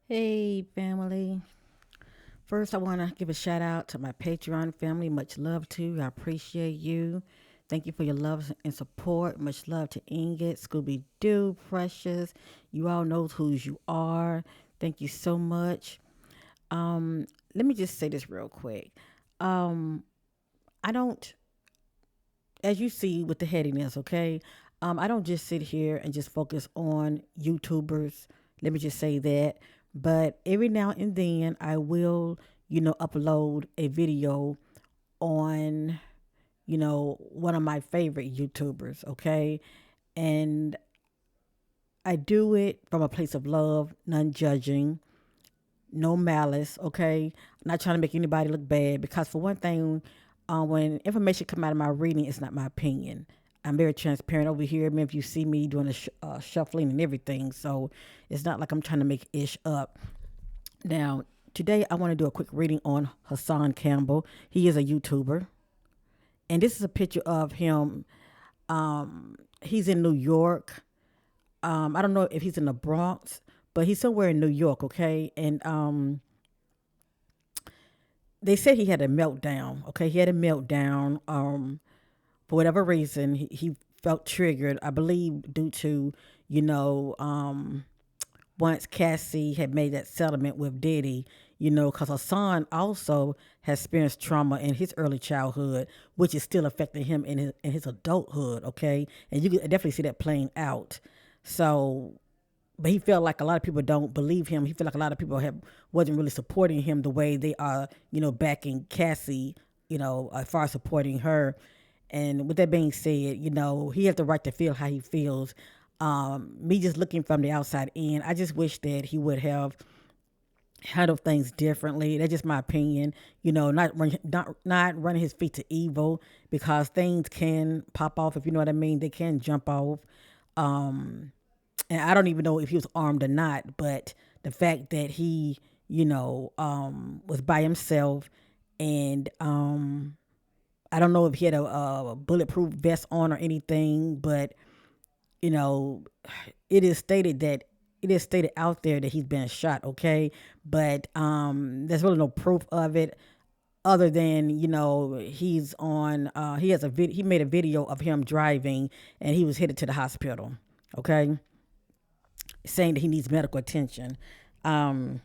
Hey, family. First, I want to give a shout out to my Patreon family. Much love to you. I appreciate you. Thank you for your love and support. Much love to Inget, Scooby Doo, Precious. You all know whose you are. Thank you so much. Um, Let me just say this real quick. Um, I don't, as you see with the headiness, okay? I don't just sit here and just focus on YouTubers. Let me just say that. But every now and then, I will, upload a video on, one of my favorite YouTubers, okay? And I do it from a place of love, none judging, no malice, okay? I'm not trying to make anybody look bad because, for one thing, when information come out of my reading, it's not my opinion. I'm very transparent over here. I mean, if you see me doing the shuffling and everything, so it's not like I'm trying to make ish up. Now, today I want to do a quick reading on Hassan Campbell. He is a YouTuber, and this is a picture of him. He's in New York. I don't know if he's in the Bronx, but he's somewhere in New York, okay? And they said he had a meltdown. Okay, he had a meltdown. For whatever reason, he felt triggered. I believe due to you know once Cassie had made that settlement with Diddy. Because Hassan also has experienced trauma in his early childhood, which is still affecting him in his adulthood. Okay, and you can definitely see that playing out. So but he felt like a lot of people don't believe him. He felt like a lot of people have wasn't really supporting him the way they are, backing Cassie, as far as supporting her. And with that being said, he has the right to feel how he feels. Me just looking from the outside in, I just wish that he would have handled things differently. That's just my opinion. Not running his feet to evil because things can pop off. If you know what I mean, they can jump off. And I don't even know if he was armed or not, but the fact that he, was by himself, and I don't know if he had a bulletproof vest on or anything, but you know, it is stated that it is stated out there that he's been shot. Okay, but there's really no proof of it other than he's on. He made a video of him driving, and he was headed to the hospital. Okay, saying that he needs medical attention. Um,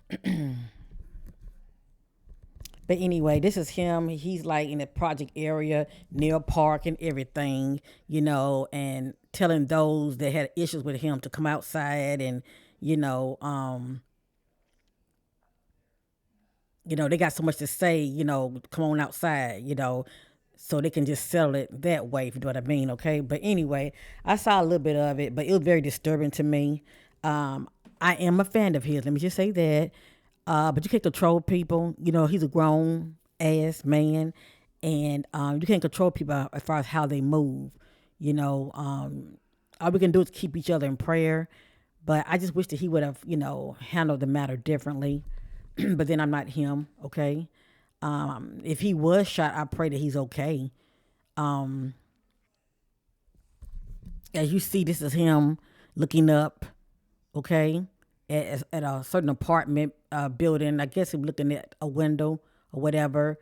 but anyway, this is him. He's like in the project area near a park and everything, and telling those that had issues with him to come outside and, you know, um, they got so much to say, come on outside, so they can just settle it that way, if you know what I mean, okay? But anyway, I saw a little bit of it, but it was very disturbing to me. Um, I am a fan of his, let me just say that. But you can't control people. He's a grown ass man, and you can't control people as far as how they move. All we can do is keep each other in prayer. But I just wish that he would have, handled the matter differently. But then I'm not him, okay? If he was shot, I pray that he's okay. Um, as you see, this is him looking up, okay, at a certain apartment building. I guess he was looking at a window or whatever.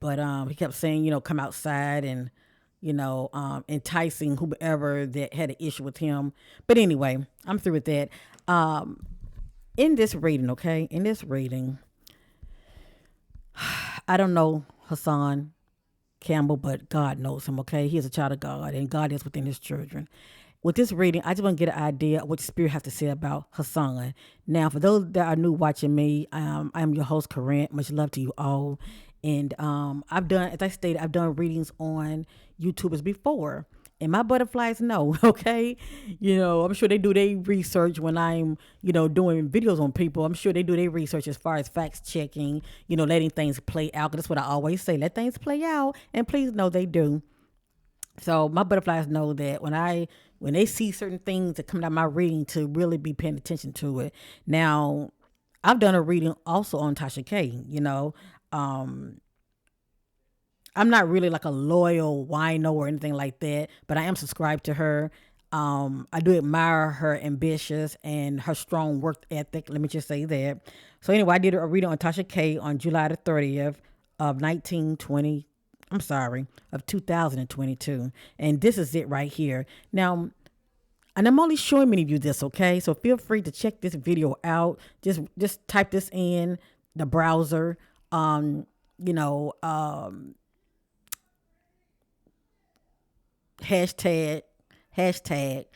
But he kept saying, come outside and, enticing whoever that had an issue with him. But anyway, I'm through with that. Um, in this reading, okay, in this reading, I don't know Hassan Campbell, but God knows him, okay? He is a child of God, and God is within his children. With this reading, I just want to get an idea of what the Spirit has to say about Hassan. Now, for those that are new watching me, I'm your host, Corinne. Much love to you all. And I've done, as I stated, I've done readings on YouTubers before. And my butterflies know, okay? I'm sure they do their research when I'm, doing videos on people. I'm sure they do their research as far as facts checking, letting things play out. 'Cause that's what I always say. Let things play out. And please know they do. So my butterflies know that when they see certain things that come out of my reading to really be paying attention to it. Now, I've done a reading also on Tasha K. Um, I'm not really like a loyal wino or anything like that, but I am subscribed to her. I do admire her ambitious and her strong work ethic. Let me just say that. So anyway, I did a reading on Tasha K on July the 30th of 1920. I'm sorry, of 2022. And this is it right here. Now, and I'm only showing many of you this, okay? So feel free to check this video out. Just type this in the browser. Um, you know, hashtag hashtag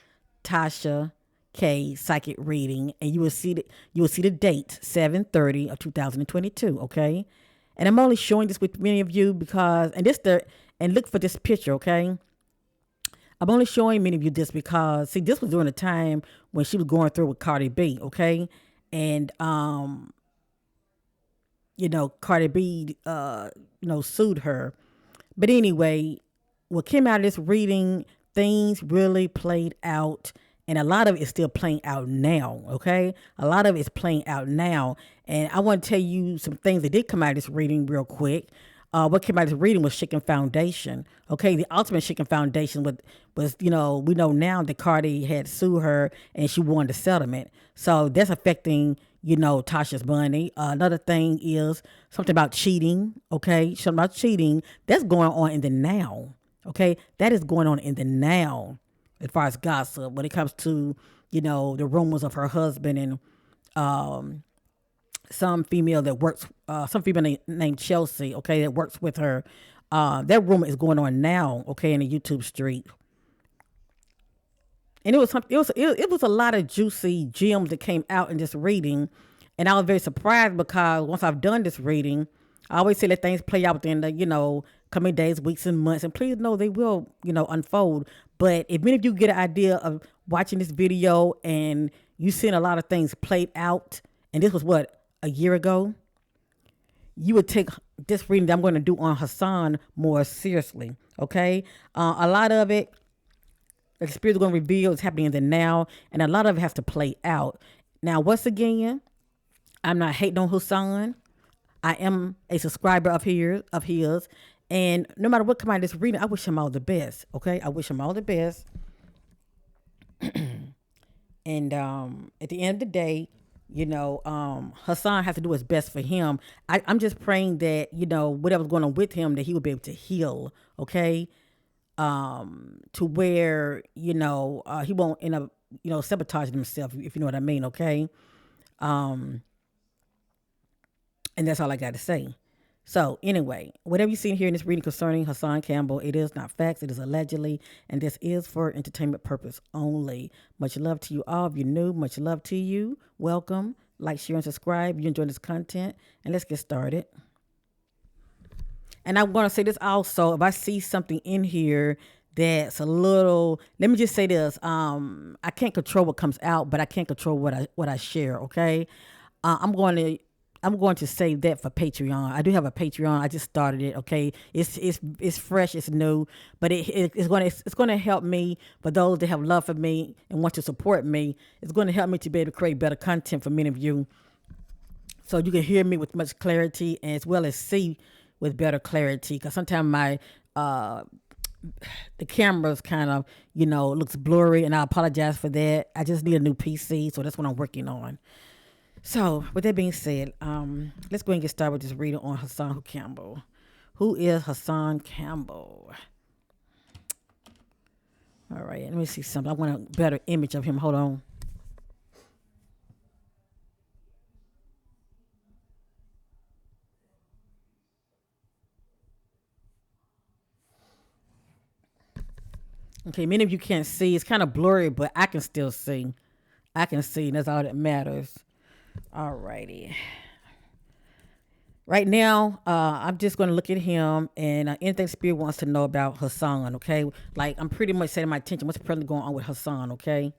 Tasha K psychic reading, and you will see the date 7/30 of 2022. Okay, and I'm only showing this with many of you because and look for this picture. Okay, I'm only showing many of you this because see this was during the time when she was going through with Cardi B. Okay, and Cardi B sued her. But anyway, what came out of this reading, things really played out, and a lot of it is still playing out now. Okay, a lot of it's playing out now, and I want to tell you some things that did come out of this reading real quick. What came out of this reading was Chicken Foundation. Okay, the ultimate Chicken Foundation was we know now that Cardi had sued her and she won the settlement, so that's affecting Tasha's money. Another thing is something about cheating. Okay, something about cheating that's going on in the now. Okay, that is going on in the now as far as gossip when it comes to the rumors of her husband and some female that works, some female named Chelsea. Okay, that works with her. That rumor is going on now. Okay, in the YouTube street. And it was a lot of juicy gems that came out in this reading, and I was very surprised because once I've done this reading, I always say let things play out within the coming days, weeks, and months, and please know they will unfold. But if many of you get an idea of watching this video and you seeing a lot of things played out, and this was what, a year ago, you would take this reading that I'm going to do on Hassan more seriously. Okay, a lot of it the spirit is going to reveal is happening in the now, and a lot of it has to play out. Now, once again, I'm not hating on Hassan. I am a subscriber of his, and no matter what come out of this reading, I wish him all the best. Okay, I wish him all the best. And at the end of the day, Hassan has to do his best for him. I'm just praying that whatever's going on with him, that he will be able to heal. Okay, to where he won't end up sabotaging himself, if you know what I mean. Okay, and that's all I got to say. So anyway, whatever you see here in this reading concerning Hassan Campbell, it is not facts, it is allegedly, and this is for entertainment purpose only. Much love to you all. If you're new, much love to you. Welcome. Like, share, and subscribe if you enjoy this content, and let's get started. And I'm going to say this also, if I see something in here that's a little, let me just say this, I can't control what comes out, but I can't control what I share. Okay, I'm going to save that for Patreon. I do have a Patreon. I just started it. Okay, it's fresh, it's new, but it's going to help me. For those that have love for me and want to support me, it's going to help me to be able to create better content for many of you, so you can hear me with much clarity and as well as see with better clarity. Because sometimes my the camera's kind of looks blurry, and I apologize for that. I just need a new PC, so that's what I'm working on. So with that being said, let's go and get started with this reading on Hassan Campbell. Who is Hassan Campbell? All right, let me see something. I want a better image of him. Hold on. Okay, many of you can't see. It's kind of blurry, but I can still see. I can see, and that's all that matters. All righty. Right now, I'm just going to look at him and anything Spirit wants to know about Hassan, okay? Like, I'm pretty much setting my attention. What's presently going on with Hassan, okay?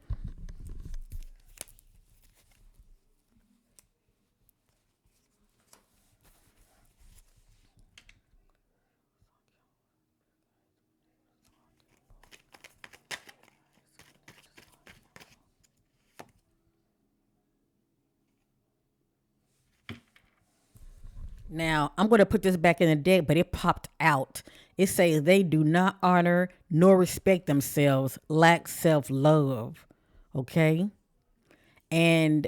Now I'm going to put this back in the deck, but it popped out. It says they do not honor nor respect themselves, lack self love. Okay, and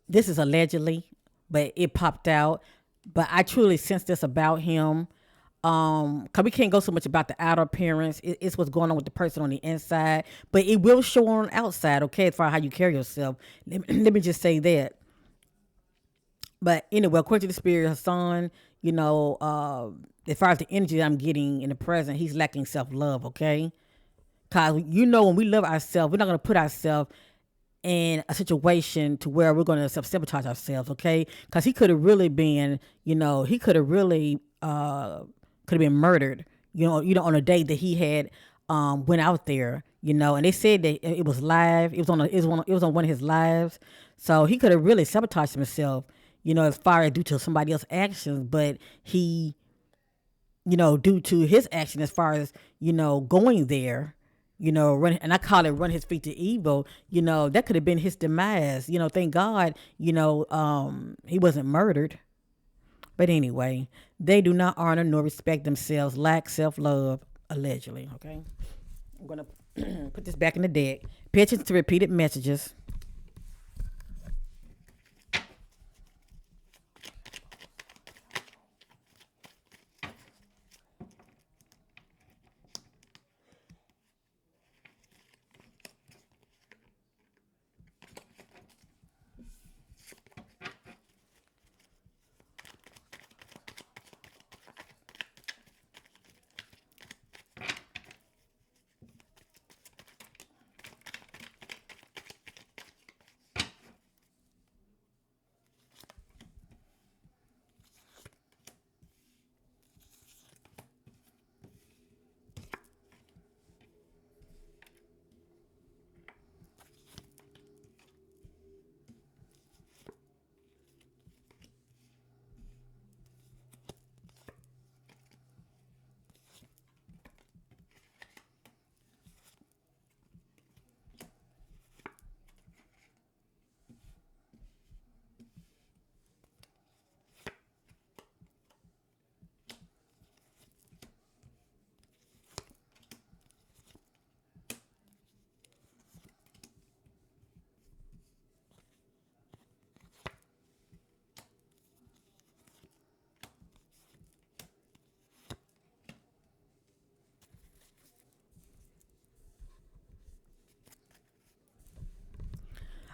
this is allegedly, but it popped out. But I truly sense this about him. Cause we can't go so much about the outer appearance. It's what's going on with the person on the inside, but it will show on the outside. Okay, as far as how you carry yourself. Let me just say that. But anyway, according to the spirit, Hassan, as far as the energy that I'm getting in the present, he's lacking self love. Okay, cause when we love ourselves, we're not gonna put ourselves in a situation to where we're going to self sabotage ourselves, okay? Because he could have really been, he could have really could have been murdered, on a day that he had went out there, and they said that it was live. It was on one of his lives, so he could have really sabotaged himself, as far as due to somebody else's actions, but he due to his action as far as, going there, run, and I call it run his feet to evil, that could have been his demise. Thank God, he wasn't murdered. But anyway, they do not honor nor respect themselves, lack self love, allegedly. Okay. I'm gonna put this back in the deck. Pay attention to repeated messages.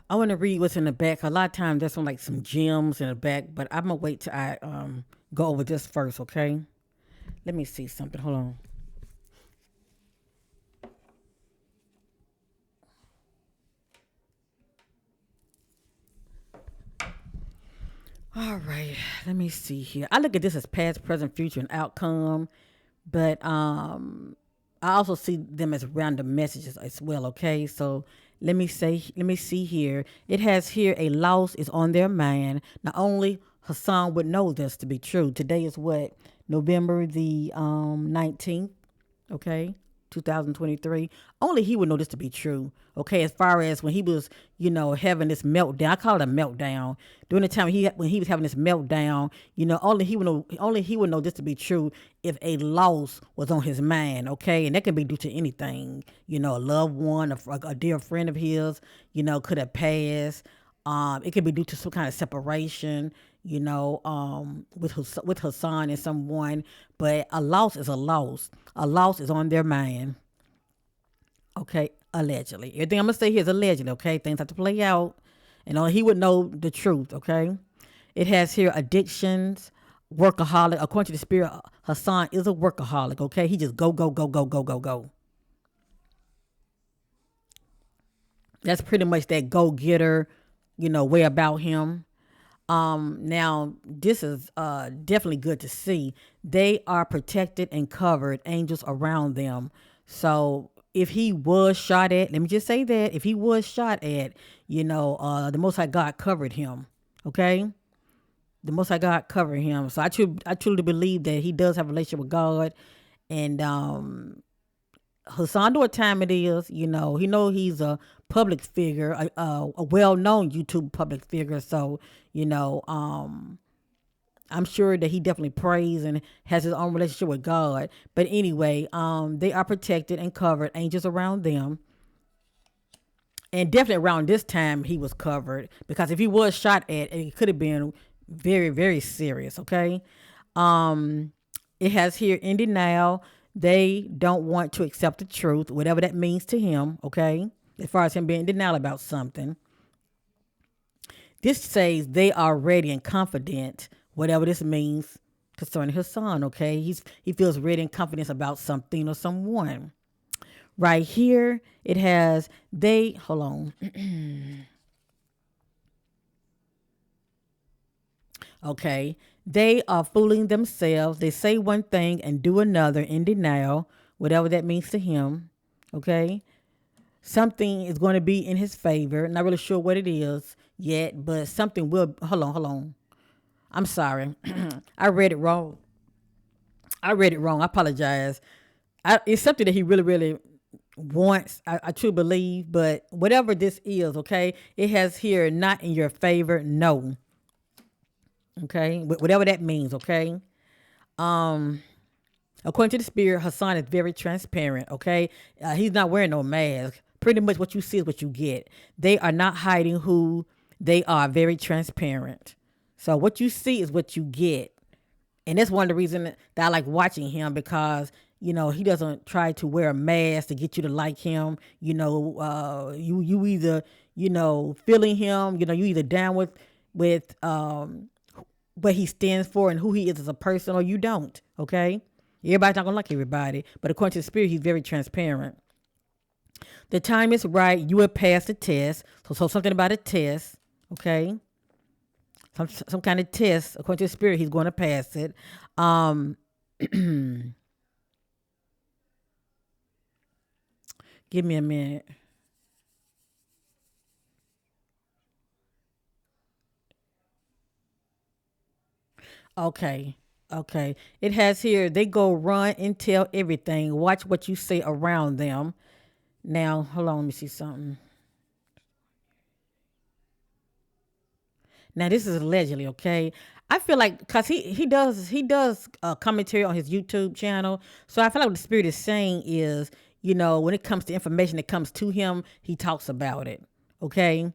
I want to read what's in the back. A lot of times there's some like some gems in the back, but I'm gonna wait till I go over this first. Okay. Let me see something. Hold on. All right, let me see here. I look at this as past, present, future, and outcome, but I also see them as random messages as well. Okay, so let me see here. It has here a loss is on their mind. Not only Hassan would know this to be true. Today is what, November the 19th. Okay, 2023. Only he would know this to be true. Okay, as far as when he was, having this meltdown, I call it a meltdown. During the time when he was having this meltdown, only he would know this to be true if a loss was on his mind. Okay, and that can be due to anything. A loved one, a dear friend of his, could have passed. It could be due to some kind of separation, with Hassan and someone. But a loss is a loss. A loss is on their mind. Okay, allegedly. Everything I'm gonna say here is allegedly. Okay, things have to play out, and only he would know the truth. Okay, it has here addictions, workaholic. According to the spirit, Hassan is a workaholic. Okay, he just go go go go go go go. That's pretty much that go getter, way about him. Now this is definitely good to see. They are protected and covered, angels around them. So if he was shot at, let me just say that if he was shot at, the Most High God covered him. Okay, the Most High God covered him. So I truly believe that he does have a relationship with God, and Hassan know what time it is. He know he's a public figure, a well-known YouTube public figure. So, I'm sure that he definitely prays and has his own relationship with God. But anyway, they are protected and covered. Angels around them, and definitely around this time he was covered because if he was shot at, it could have been very, very serious. Okay, it has here in denial. They don't want to accept the truth, whatever that means to him. Okay, as far as him being in denial about something. This says they are ready and confident, whatever this means concerning his son. Okay, he feels ready and confident about something or someone. Right here, it has they. Hold on. Okay, they are fooling themselves. They say one thing and do another in denial, whatever that means to him. Okay, something is going to be in his favor. Not really sure what it is yet, but something will. Hold on. I'm sorry. I read it wrong. I apologize. It's something that he really, really wants. I truly believe, but whatever this is, okay, it has here not in your favor. No, okay, whatever that means, okay. According to the spirit, Hassan is very transparent. Okay, he's not wearing no mask. Pretty much what you see is what you get. They are not hiding who they are. Very transparent. So what you see is what you get. And that's one of the reasons that I like watching him because he doesn't try to wear a mask to get you to like him. You either feeling him. You either down with what he stands for and who he is as a person, or you don't. Okay, everybody's not gonna like everybody, but according to the spirit, he's very transparent. The time is right. You will pass the test. So something about a test. Okay, some kind of test. According to the spirit, he's going to pass it. Give me a minute. Okay. Okay. It has here, they go run and tell everything. Watch what you say around them. Now, hold on, let me see something. Now, this is allegedly, okay? I feel like because he does commentary on his YouTube channel, so I feel like what the spirit is saying is, when it comes to information that comes to him, he talks about it. Okay,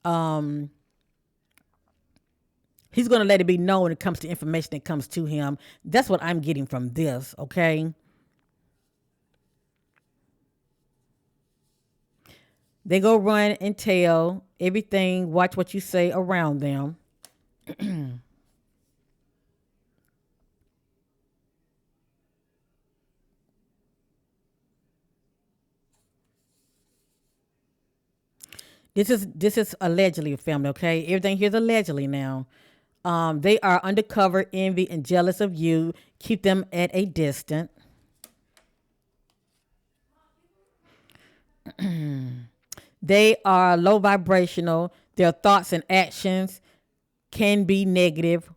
um, he's gonna let it be known when it comes to information that comes to him. That's what I'm getting from this. Okay, they go run and tell everything. Watch what you say around them. This is allegedly a family. Okay, everything here's allegedly now. They are undercover, envy, and jealous of you. Keep them at a distance. They are low vibrational. Their thoughts and actions can be negative,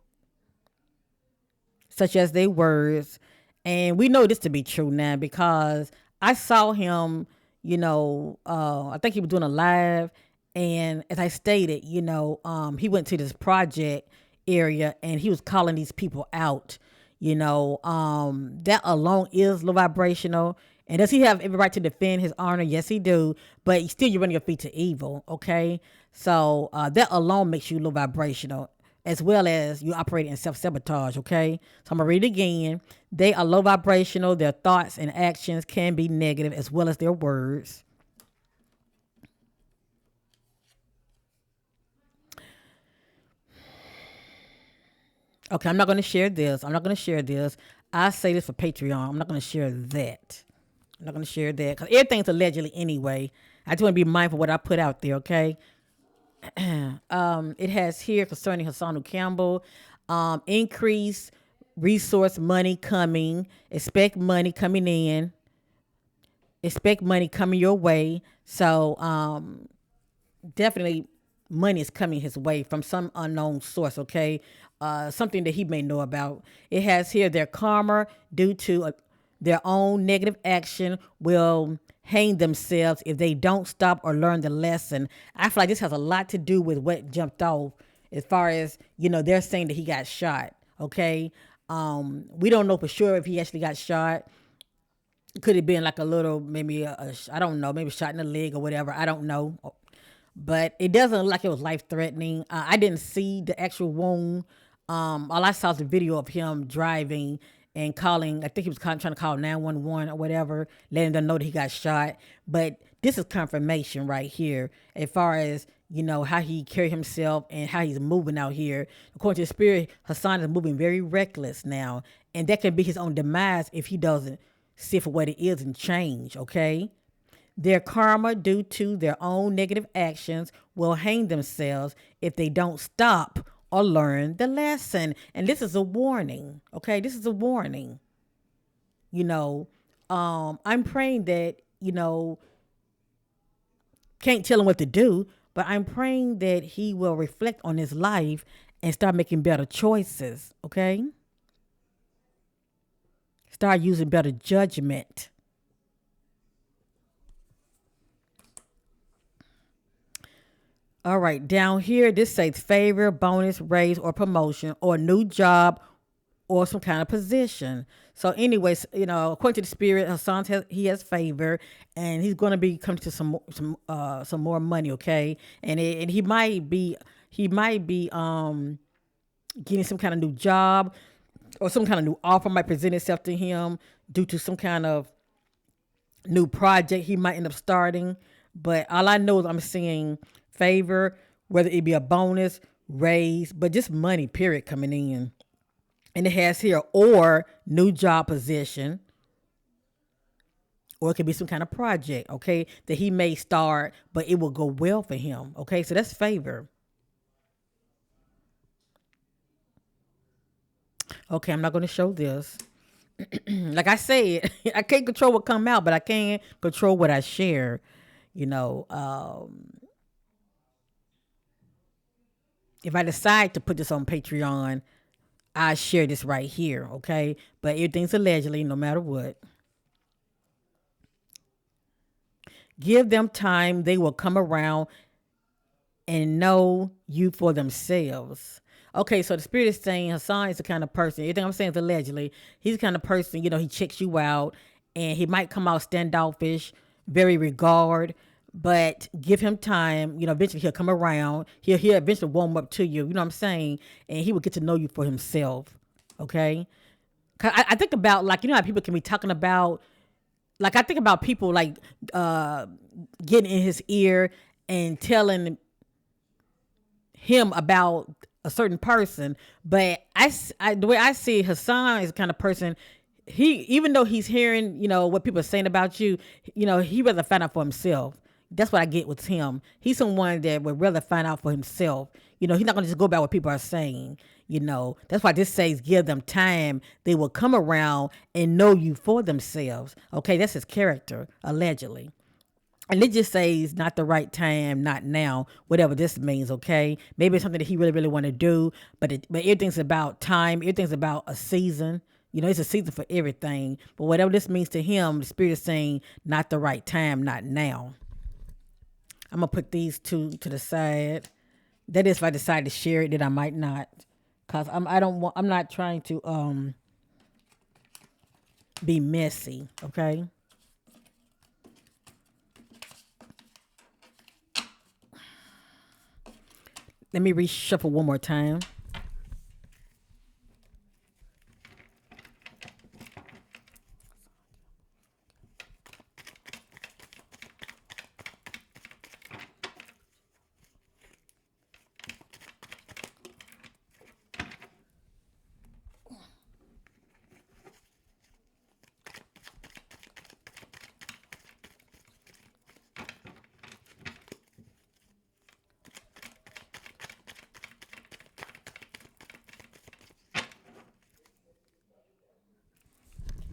such as their words. And we know this to be true now because I saw him, I think he was doing a live. And as I stated, he went to this project area and he was calling these people out. That alone is low vibrational. And does he have every right to defend his honor? Yes, he do. But still, you're running your feet to evil. Okay, so that alone makes you low vibrational, as well as you operate in self sabotage. Okay, so I'm gonna read it again. They are low vibrational. Their thoughts and actions can be negative, as well as their words. Okay, I'm not gonna share this. I'm not gonna share this. I say this for Patreon. I'm not gonna share that. I'm not gonna share that because everything's allegedly anyway. I just want to be mindful of what I put out there. Okay. It has here concerning Hassan Campbell, increase resource money coming. Expect money coming in. Expect money coming your way. So definitely money is coming his way from some unknown source. Okay, something that he may know about. It has here their karma due to Their own negative action will hang themselves if they don't stop or learn the lesson. I feel like this has a lot to do with what jumped off as far as, they're saying that he got shot. Okay. We don't know for sure if he actually got shot. Could have been like a little, maybe I don't know, maybe shot in the leg or whatever. I don't know. But it doesn't look like it was life threatening. I didn't see the actual wound. All I saw was the video of him driving and calling. I think he was trying to call 911 or whatever, letting them know that he got shot. But this is confirmation right here as far as, how he carried himself and how he's moving out here. According to the spirit, Hassan is moving very reckless now. And that can be his own demise if he doesn't see for what it is and change, okay? Their karma due to their own negative actions will hang themselves if they don't stop or learn the lesson. And this is a warning, okay? This is a warning. I'm praying that, can't tell him what to do, but I'm praying that he will reflect on his life and start making better choices, okay? Start using better judgment. All right, down here, this says favor, bonus, raise, or promotion, or new job, or some kind of position. So, anyways, according to the spirit, Hassan he has favor, and he's going to be coming to some more money. Okay, and he might be getting some kind of new job, or some kind of new offer might present itself to him due to some kind of new project he might end up starting. But all I know is I'm seeing favor, whether it be a bonus, raise, but just money, period, coming in. And it has here, or new job position, or it could be some kind of project, okay, that he may start, but it will go well for him, okay? So that's favor. Okay, I'm not going to show this. Like I said, I can't control what come out, but I can control what I share, you know. If I decide to put this on Patreon, I share this right here, okay? But everything's allegedly, no matter what. Give them time, they will come around and know you for themselves. Okay, so the spirit is saying Hassan is the kind of person, everything I'm saying is allegedly, he's the kind of person, he checks you out and he might come out standoffish, very regard, but give him time, eventually he'll come around, he'll eventually warm up to you, you know what I'm saying? And he will get to know you for himself, okay? I think about, like, how people can be talking about, like, I think about people, like, getting in his ear and telling him about a certain person. But the way I see Hassan is the kind of person, even though he's hearing, what people are saying about you, he rather find out for himself. That's what I get with him. He's someone that would rather find out for himself. He's not going to just go by what people are saying. That's why this says give them time. They will come around and know you for themselves. Okay, that's his character, allegedly. And it just says not the right time, not now, whatever this means, okay? Maybe it's something that he really, really want to do, but everything's about time. Everything's about a season. It's a season for everything. But whatever this means to him, the spirit is saying not the right time, not now. I'm going to put these two to the side. That is if I decide to share it, then I might not. Because I'm not trying to be messy, okay? Let me reshuffle one more time.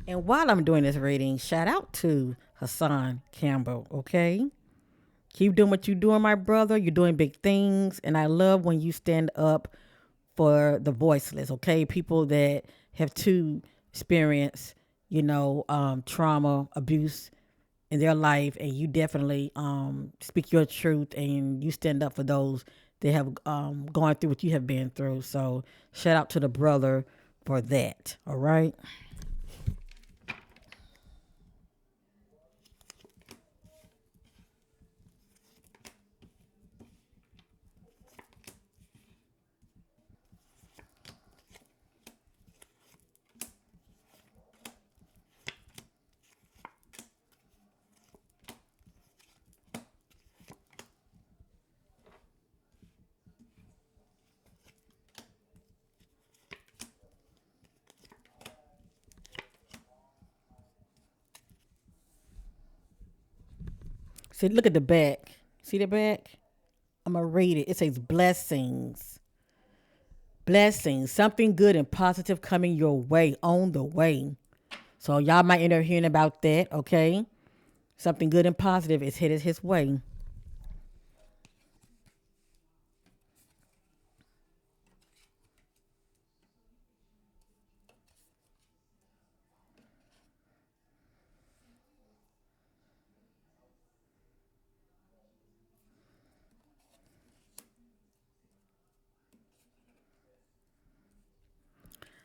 And while I'm doing this reading, shout out to Hassan Campbell, okay? Keep doing what you're doing, my brother. You're doing big things. And I love when you stand up for the voiceless, okay? People that have too experienced, trauma, abuse in their life, and you definitely speak your truth and you stand up for those that have gone through what you have been through. So shout out to the brother for that. All right. See, look at the back. See the back? I'm gonna read it. It says blessings. Blessings. Something good and positive coming your way on the way. So y'all might end up hearing about that, okay? Something good and positive is headed his way.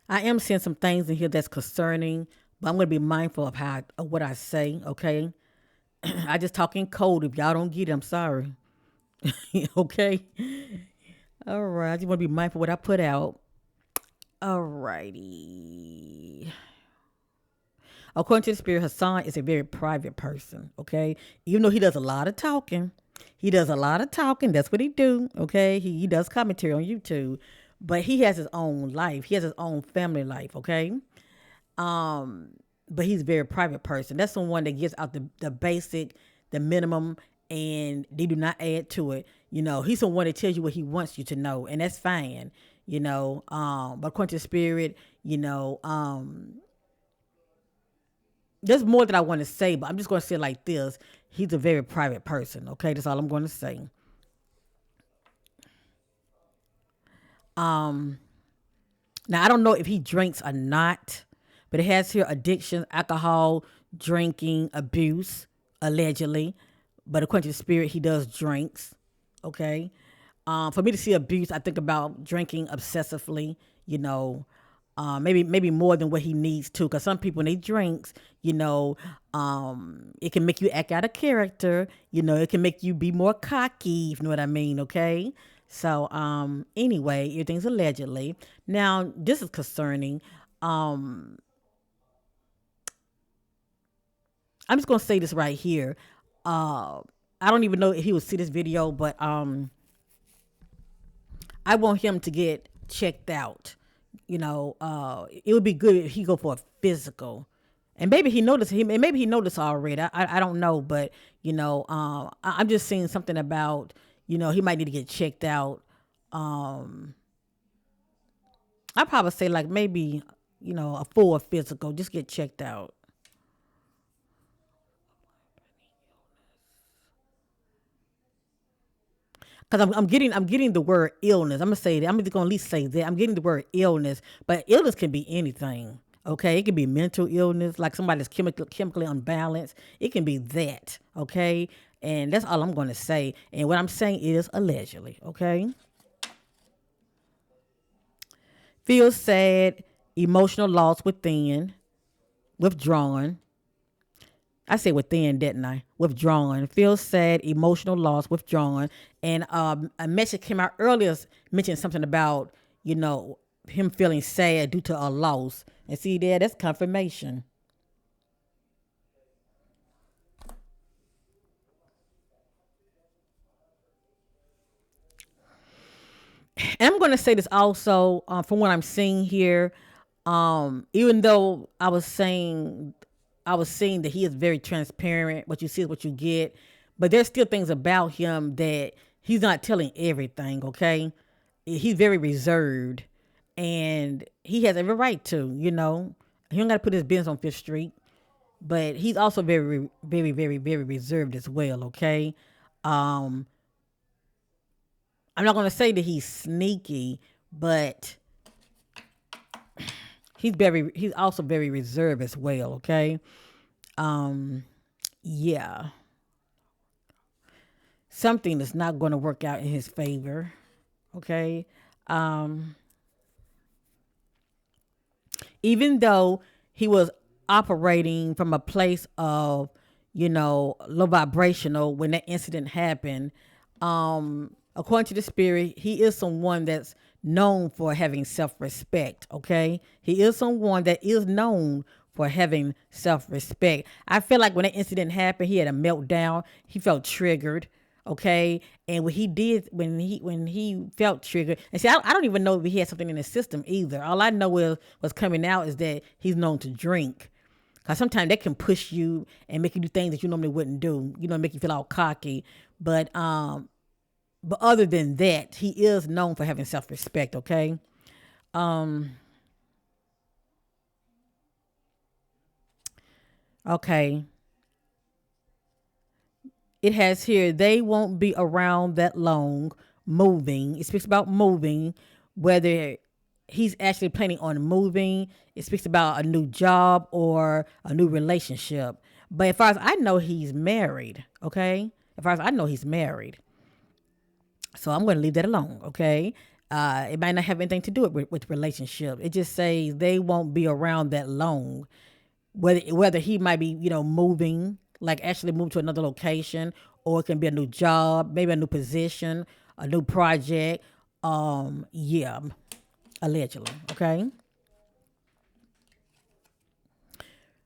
I am seeing some things in here that's concerning, but I'm gonna be mindful of what I say, okay? I just talk in code. If y'all don't get it, I'm sorry. Okay? All right. I just want to be mindful of what I put out. All righty. According to the spirit, Hassan is a very private person, okay? Even though he does a lot of talking. He does a lot of talking. That's what he do, okay? He does commentary on YouTube. But he has his own life. He has his own family life, okay? Um, but he's a very private person. That's someone that gives out the basic, the minimum, and they do not add to it. He's someone that tells you what he wants you to know, and that's fine. But according to the spirit, there's more that I want to say, but I'm just going to say it like this: he's a very private person. Okay, that's all I'm going to say. Um, Now I don't know if he drinks or not, but it has here addiction, alcohol, drinking, abuse, allegedly. But according to the spirit, he does drinks. Okay. For me to see abuse, I think about drinking obsessively. You know, maybe more than what he needs to. Because some people when they drinks, it can make you act out of character. It can make you be more cocky. If you know what I mean. Okay. So anyway, everything's allegedly. Now this is concerning. Um, I'm just gonna say this right here. Uh, I don't even know if he would see this video, but I want him to get checked out. It would be good if he go for a physical, and maybe he noticed him, and maybe he noticed already. I don't know, but I'm just seeing something about he might need to get checked out. Um, I probably say like maybe a full physical, just get checked out. Because I'm getting the word illness. I'm gonna say that. I'm just gonna at least say that I'm getting the word illness, but illness can be anything. Okay, it can be mental illness, like somebody's chemically unbalanced. It can be that. Okay, and that's all I'm gonna say. And what I'm saying is allegedly. Okay, feel sad, emotional loss within, withdrawn. I said within, didn't I? Withdrawn. Feel sad, emotional loss, withdrawn. And a message came out earlier mentioned something about, you know, him feeling sad due to a loss. And see there, that's confirmation. And I'm going to say this also from what I'm seeing here. Even though I was seeing that he is very transparent. What you see is what you get. But there's still things about him that he's not telling everything, okay? He's very reserved. And he has every right to, He don't got to put his business on Fifth Street. But he's also very, very, very, very reserved as well, okay? Um, I'm not going to say that he's sneaky, but he's also very reserved as well. Okay. Um, yeah, something is not going to work out in his favor. Okay. Um, even though he was operating from a place of, low vibrational when that incident happened, according to the spirit, he is someone that's known for having self-respect. Okay, he is someone that is known for having self-respect. I feel like when that incident happened, he had a meltdown. He felt triggered. Okay, and what he did when he felt triggered, and see, I don't even know if he had something in his system either. All I know is what's coming out is that he's known to drink. Cause sometimes that can push you and make you do things that you normally wouldn't do. Make you feel all cocky. But other than that, he is known for having self respect. Okay. Um. Okay. It has here, they won't be around that long moving. It speaks about moving, whether he's actually planning on moving. It speaks about a new job or a new relationship. But as far as I know, he's married. Okay. As far as I know, he's married. So I'm going to leave that alone. Okay. It might not have anything to do with relationship. It just says they won't be around that long, whether he might be moving, like actually move to another location, or it can be a new job, maybe a new position, a new project. Yeah, allegedly. Okay.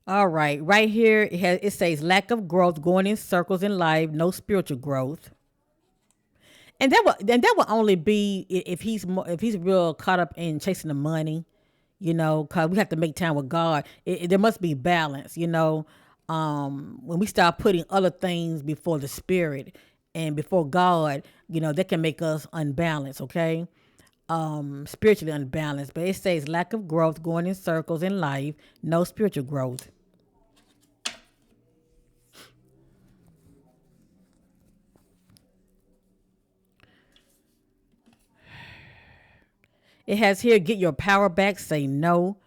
All right, right here it says lack of growth, going in circles in life, no spiritual growth. And that will only be if he's real caught up in chasing the money, because we have to make time with God. There must be balance. When we start putting other things before the spirit and before God, that can make us unbalanced. Okay, spiritually unbalanced. But it says lack of growth, going in circles in life, no spiritual growth. It has here get your power back. Say no.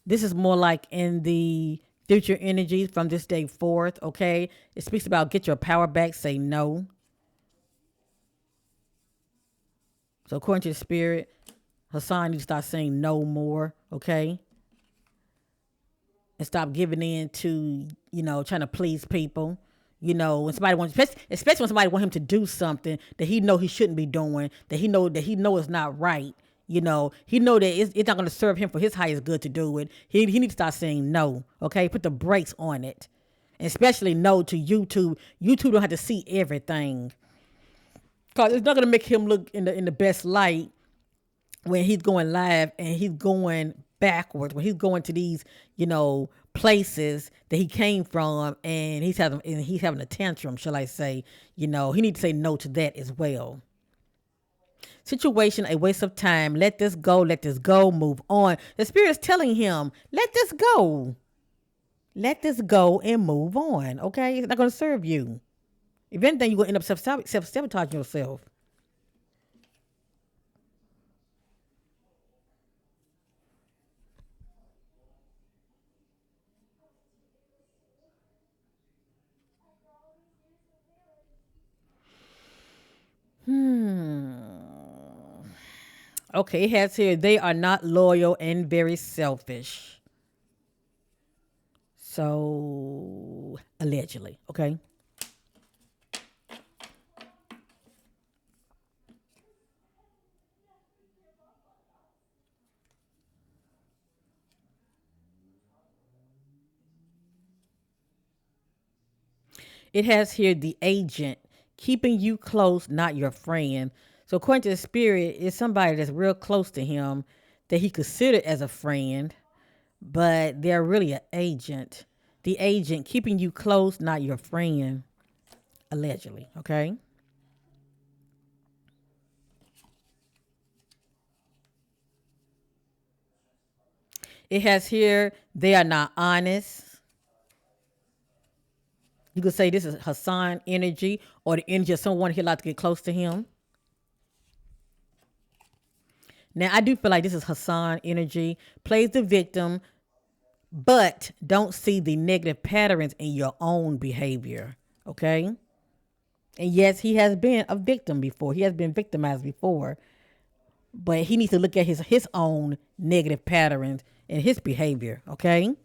This is more like in the future energies from this day forth, okay? It speaks about get your power back, say no. So according to the spirit, Hassan needs to start saying no more, okay? And stop giving in to, trying to please people. When somebody wants, especially when somebody wants him to do something that he know he shouldn't be doing, that he know is not right. He know that it's not going to serve him for his highest good to do it. He needs to start saying no. Okay, put the brakes on it, and especially no to YouTube. YouTube don't have to see everything, cause it's not going to make him look in the best light when he's going live and he's going backwards, when he's going to these places that he came from, and he's having a tantrum, shall I say. He needs to say no to that as well. Situation, a waste of time. Let this go, move on. The spirit's telling him, let this go and move on. Okay, it's not going to serve you. If anything, you're going to end up self-sabotaging yourself. Okay, it has here, they are not loyal and very selfish. So, allegedly, okay? It has here the agent keeping you close, not your friend. So, according to the spirit, it's somebody that's real close to him that he considered as a friend, but they're really an agent. The agent keeping you close, not your friend, allegedly, okay? It has here, they are not honest. You could say this is Hassan energy or the energy of someone he'd like to get close to him. Now, I do feel like this is Hassan energy, plays the victim, but don't see the negative patterns in your own behavior. Okay? And yes, he has been a victim before. He has been victimized before, but he needs to look at his own negative patterns in his behavior. Okay?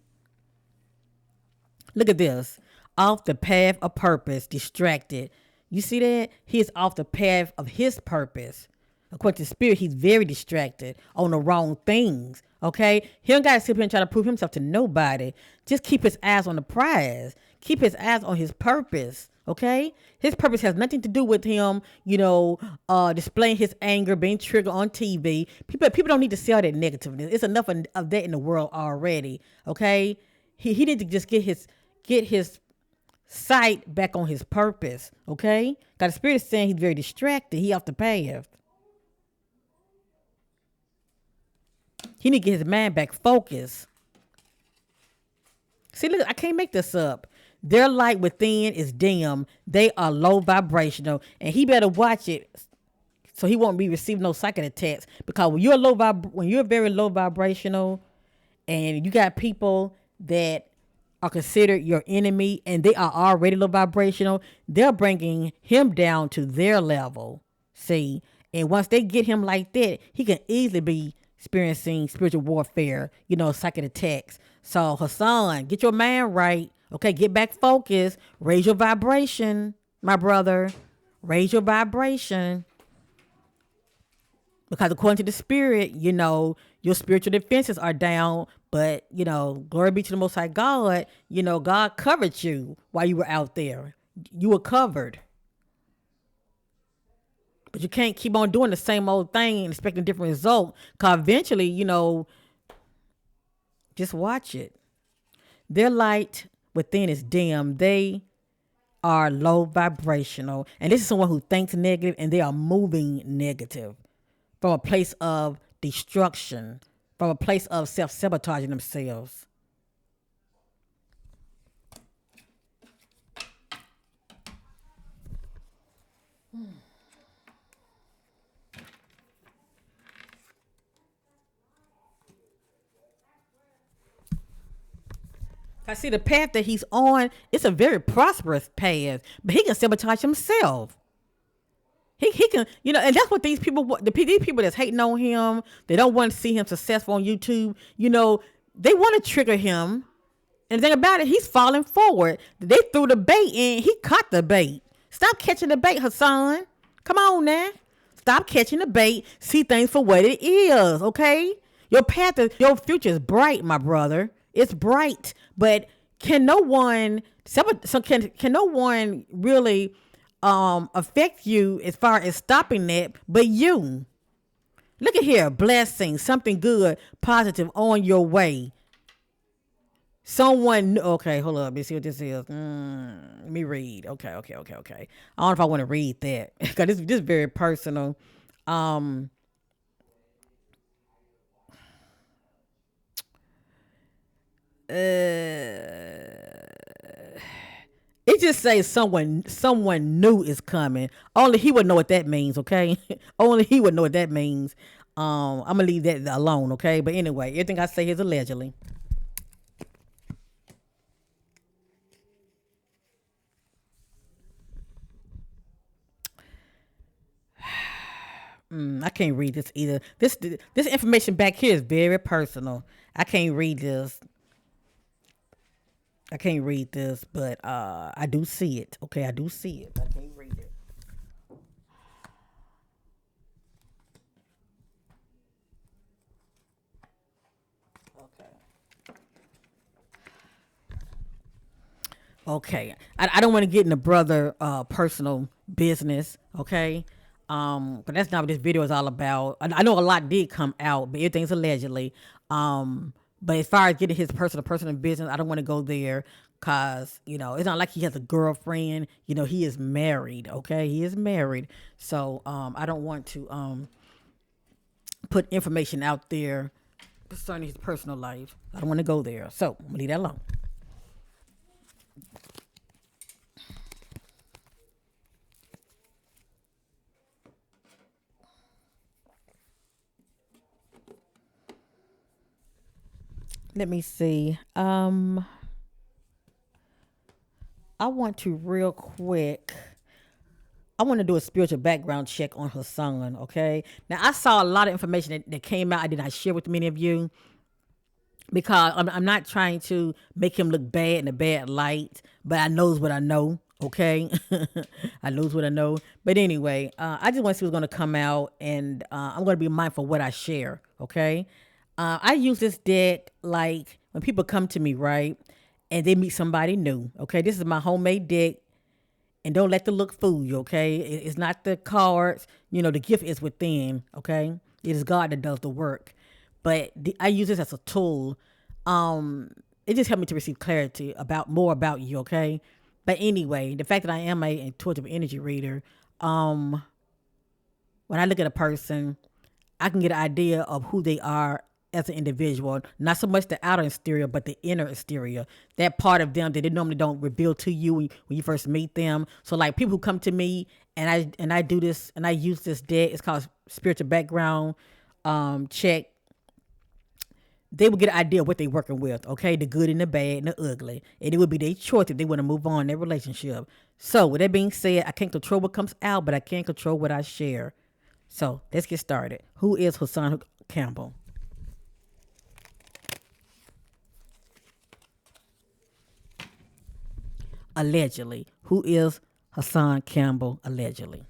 Look at this. Off the path of purpose, distracted. You see that? He is off the path of his purpose. According to spirit, he's very distracted on the wrong things. Okay? He don't gotta sit here and try to prove himself to nobody. Just keep his eyes on the prize. Keep his eyes on his purpose. Okay? His purpose has nothing to do with him, displaying his anger, being triggered on TV. People don't need to sell that negativeness. It's enough of that in the world already. Okay? He need to just get his sight back on his purpose. Okay? God, the spirit is saying he's very distracted. He off the path. He need to get his mind back focused. See, look, I can't make this up. Their light within is dim. They are low vibrational, and he better watch it so he won't be receiving no psychic attacks. Because when you're very low vibrational, and you got people that are considered your enemy, and they are already low vibrational, they're bringing him down to their level. See, and once they get him like that, he can easily be experiencing spiritual warfare, psychic attacks. So Hassan, get your mind right. Okay, get back focused. Raise your vibration, my brother. Raise your vibration. Because according to the spirit, your spiritual defenses are down. But, glory be to the Most High God, God covered you while you were out there. You were covered. But you can't keep on doing the same old thing and expecting a different result. Because eventually, just watch it. Their light within is dim. They are low vibrational. And this is someone who thinks negative and they are moving negative from a place of destruction, from a place of self-sabotaging themselves. I see the path that he's on. It's a very prosperous path, but he can sabotage himself. He can, and that's what these people that's hating on him, they don't want to see him successful on YouTube. They want to trigger him. And the thing about it, he's falling forward. They threw the bait in. He caught the bait. Stop catching the bait, Hassan. Come on now. Stop catching the bait. See things for what it is, okay? Your future is bright, my brother. It's bright. But can no one really affect you as far as stopping that but you? Look at here. Blessing. Something good, positive on your way. Okay, hold up. Let me see what this is. Let me read. Okay. I don't know if I want to read that because this is very personal. It just says someone new is coming. Only he would know what that means, okay? Only he would know what that means. I'm gonna leave that alone, okay? But anyway, everything I say is allegedly. I can't read this either. This information back here is very personal. I can't read this. But I do see it. Okay, I do see it, but I can't read it. Okay. I don't want to get in the brother personal business, okay? But that's not what this video is all about. I know a lot did come out, but everything's allegedly. But as far as getting his personal business, I don't want to go there because, it's not like he has a girlfriend. He is married, okay? He is married. So I don't want to put information out there concerning his personal life. I don't want to go there. So I'm going to leave that alone. Let me see. I want to real quick. I want to do a spiritual background check on her son. Okay. Now I saw a lot of information that came out. I did not share with many of you because I'm not trying to make him look bad in a bad light, but I knows what I know. Okay, I knows what I know. But anyway, I just want to see what's going to come out, and I'm going to be mindful of what I share. Okay, I use this deck like when people come to me, right, and they meet somebody new. Okay, this is my homemade deck, and don't let the look fool you. Okay, it's not the cards. You know, the gift is within. Okay, it is God that does the work, but I use this as a tool. It just helped me to receive clarity about more about you. Okay, but anyway, the fact that I am a intuitive energy reader, when I look at a person, I can get an idea of who they are as an individual. Not so much the outer exterior, but the inner exterior. That part of them that they normally don't reveal to you when you first meet them. So like people who come to me and I do this and I use this deck. It's called spiritual background check. They will get an idea of what they're working with, okay? The good and the bad and the ugly. And it would be their choice if they want to move on in their relationship. So, with that being said, I can't control what comes out, but I can control what I share. So, let's get started. Who is Hassan Campbell? Allegedly. Who is Hassan Campbell allegedly?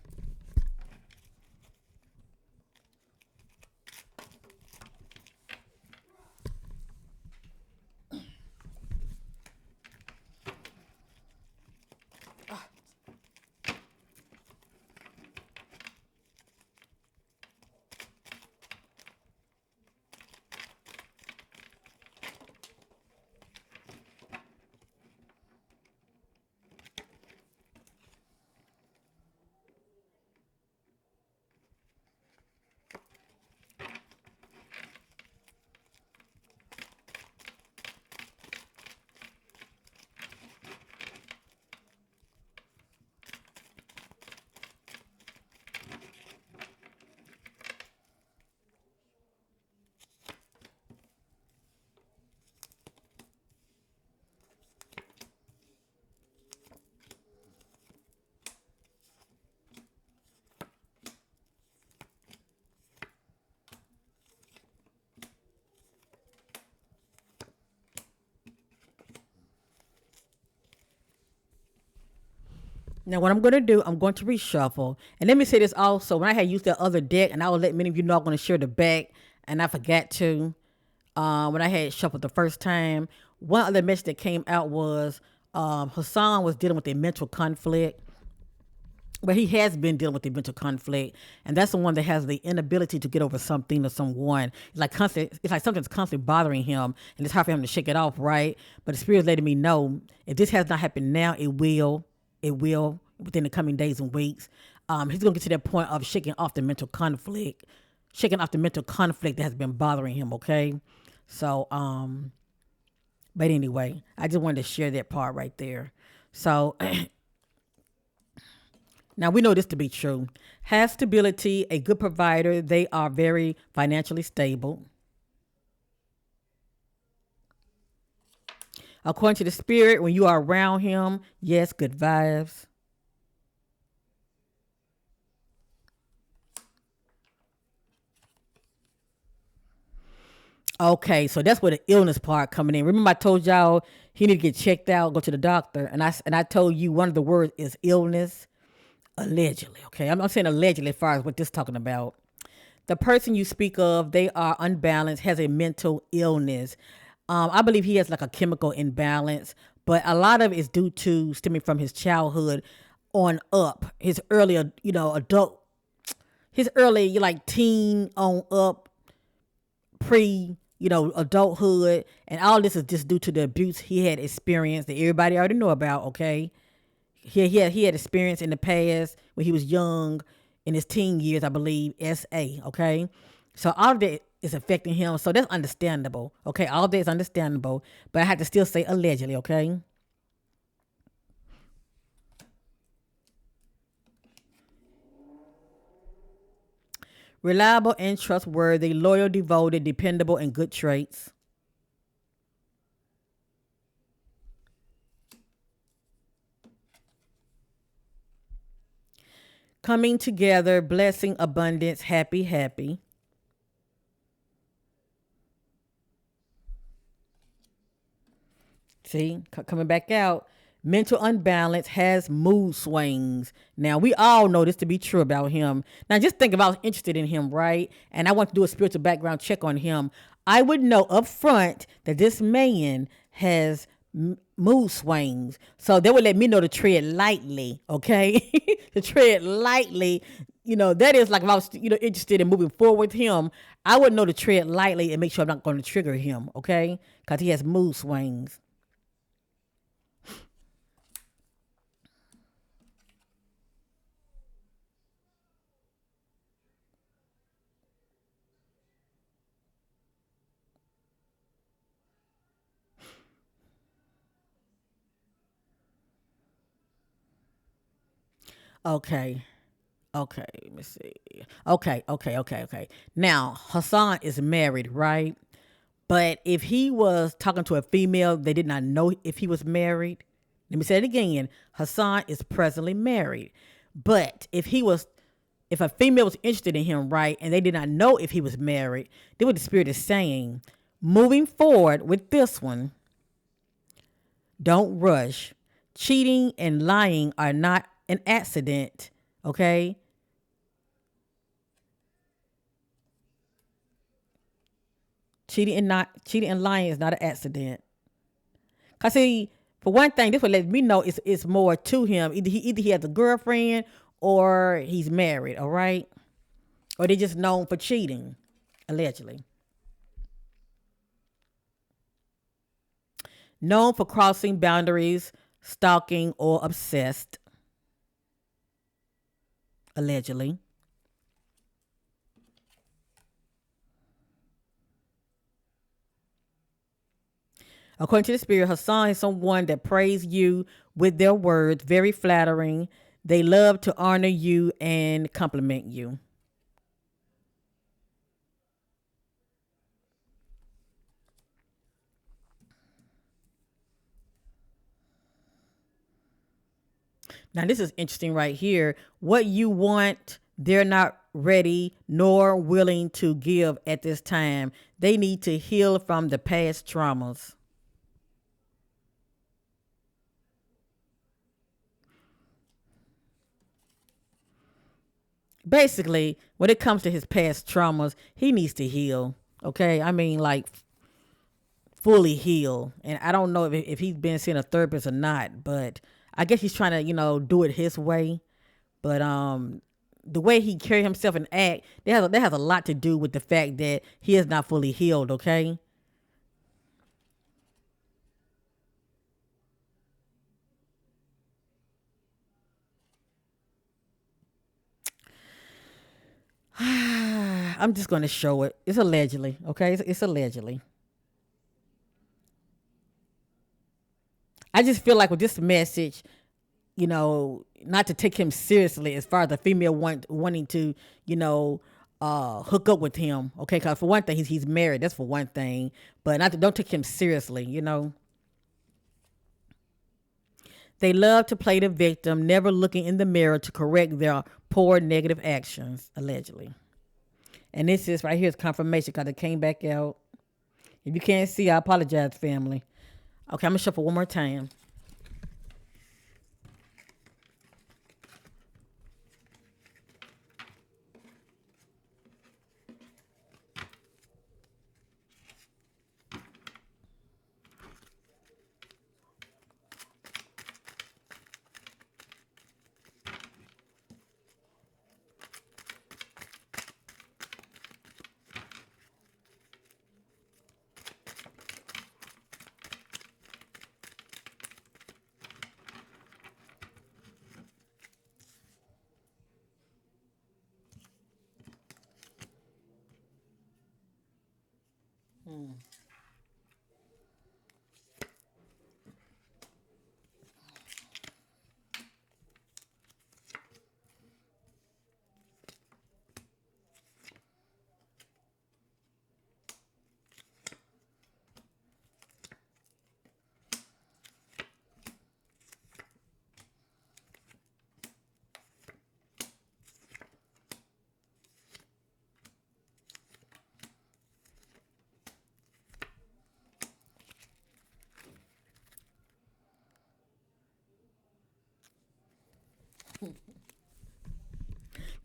Now, what I'm going to do, I'm going to reshuffle. And let me say this also. When I had used that other deck, and I will let many of you know I'm going to share the back, and I forgot to, when I had shuffled the first time, one other message that came out was Hassan was dealing with a mental conflict. But he has been dealing with a mental conflict, and that's the one that has the inability to get over something or someone. It's like constant. It's like something's constantly bothering him, and it's hard for him to shake it off, right? But the spirit's letting me know if this has not happened now, it will. It will within the coming days and weeks. He's gonna get to that point of shaking off the mental conflict that has been bothering him. Okay, so but anyway, I just wanted to share that part right there. So now we know this to be true. Has stability, a good provider. They are very financially stable. According to the spirit, when you are around him, yes, good vibes. Okay, so that's where the illness part coming in. Remember, I told y'all he need to get checked out, go to the doctor, and I told you one of the words is illness, allegedly. Okay, I'm saying allegedly as far as what this talking about. The person you speak of, they are unbalanced, has a mental illness. I believe he has like a chemical imbalance, but a lot of it is due to stemming from his childhood on up, his earlier, adult, his early like teen on up, pre, adulthood, and all this is just due to the abuse he had experienced that everybody already know about. Okay, he had experience in the past when he was young, in his teen years, I believe. Okay, so all of that is affecting him. So that's understandable. Okay, all of that is understandable, but I had to still say allegedly. Okay. Reliable and trustworthy, loyal, devoted, dependable, and good traits. coming together, blessing, abundance, happy, happy. See, coming back out. Mental unbalance has mood swings. Now, we all know this to be true about him. Now, just think if I was interested in him, right? And I want to do a spiritual background check on him. I would know up front that this man has mood swings. So they would let me know to tread lightly, okay? To tread lightly. That is like if I was, interested in moving forward with him, I would know to tread lightly and make sure I'm not going to trigger him, okay? Because he has mood swings. Okay. Okay, let me see. Okay. Now, Hassan is married, right? But if he was talking to a female, they did not know if he was married. Let me say it again. Hassan is presently married. But if a female was interested in him, right, and they did not know if he was married, then what the spirit is saying, moving forward with this one, don't rush. Cheating and lying are not an accident, okay? Cheating and lying is not an accident. Cause see, for one thing, this would let me know it's more to him. Either he has a girlfriend or he's married. All right, or they just known for cheating, allegedly. Known for crossing boundaries, stalking, or obsessed, allegedly. According to the spirit, Hassan is someone that praise you with their words, very flattering. They love to honor you and compliment you. Now, this is interesting right here. What you want, they're not ready nor willing to give at this time. They need to heal from the past traumas. Basically, when it comes to his past traumas, he needs to heal. Okay. I mean, like, fully heal. And I don't know if he's been seeing a therapist or not, but I guess he's trying to, do it his way. But the way he carry himself and act, that has a lot to do with the fact that he is not fully healed. Okay. I'm just going to show it. It's allegedly. Okay. It's allegedly. I just feel like with this message, not to take him seriously as far as the female wanting to, hook up with him. Okay, because for one thing, he's married. That's for one thing, but not to, don't take him seriously. They love to play the victim, never looking in the mirror to correct their poor negative actions. Allegedly, and this is right here is confirmation because it came back out. If you can't see, I apologize, family. Okay, I'm gonna shuffle one more time.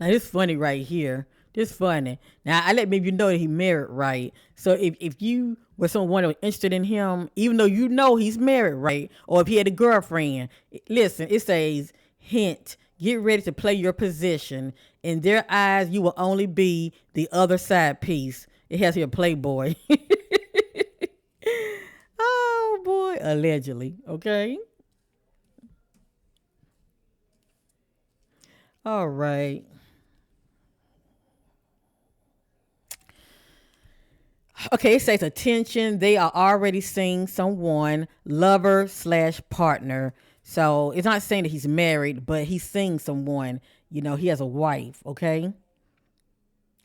Now this funny right here. This funny. Now I let maybe you know that he married, right? So if you were someone that was interested in him, even though you know he's married, right? Or if he had a girlfriend, listen, it says hint. Get ready to play your position. In their eyes, you will only be the other side piece. It has here Playboy. Oh boy, allegedly. Okay. All right. Okay, it says attention. They are already seeing someone, lover slash partner. So it's not saying that he's married, but he's seeing someone. You know, he has a wife. Okay.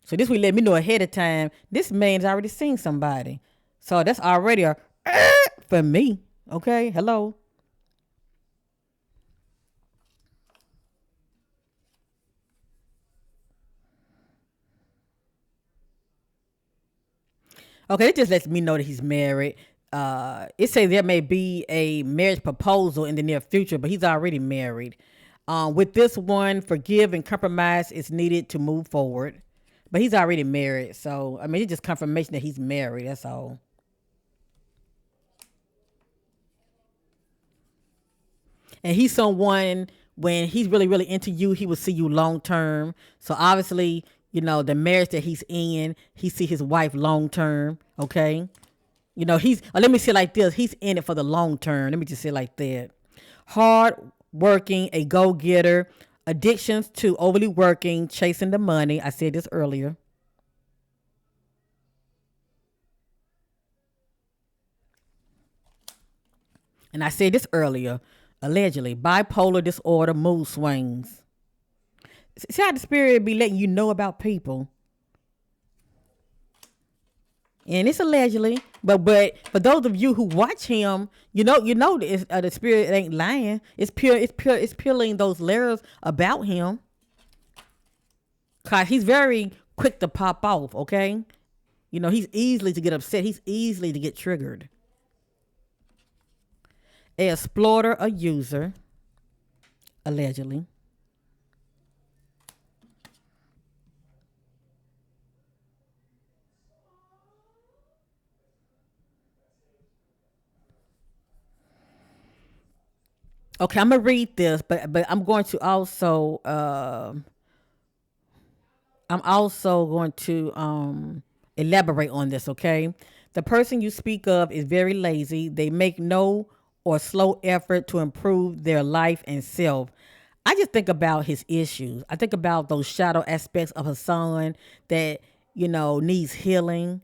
So this will let me know ahead of time. This man's already seen somebody. So that's already a for me. Okay. Hello. Okay, it just lets me know that he's married. It says there may be a marriage proposal in the near future, but he's already married. With this one, forgive and compromise is needed to move forward. But he's already married, so I mean, it's just confirmation that he's married. That's all. And he's someone when he's really, really into you, he will see you long term. So obviously, you know the marriage that he's in, he see his wife long term. Okay, you know, let me say it like this. He's in it for the long term. Let me just say it like that. Hard working, a go getter, addictions to overly working, chasing the money. I said this earlier. And I said this earlier. Allegedly, bipolar disorder, mood swings. See how the spirit be letting you know about people. And it's allegedly, but for those of you who watch him, the spirit ain't lying. It's pure. It's pure. It's peeling those layers about him. Cause he's very quick to pop off. Okay, you know he's easily to get upset. He's easily to get triggered. A exploiter, a user, allegedly. Okay, I'm gonna read this, but I'm also going to elaborate on this, okay? The person you speak of is very lazy. They make no or slow effort to improve their life and self. I just think about his issues. I think about those shadow aspects of Hassan that, needs healing,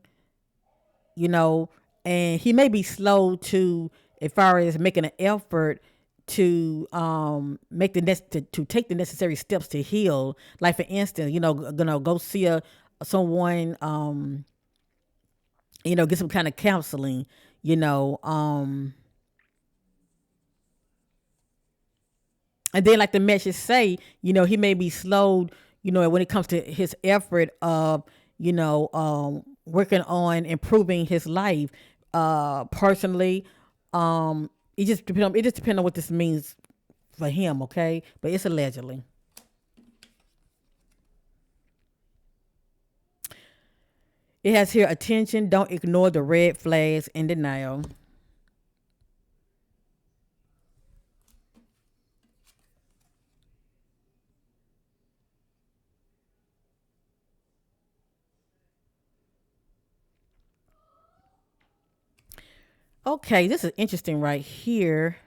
you know, and he may be slow to, as far as making an effort to to take the necessary steps to heal. Like for instance, gonna go see someone, get some kind of counseling, you know, and then like the message say, he may be slowed, when it comes to his effort of, working on improving his life, personally. It just depends on what this means for him, okay? But it's allegedly. It has here attention. Don't ignore the red flags in denial. Okay, this is interesting right here.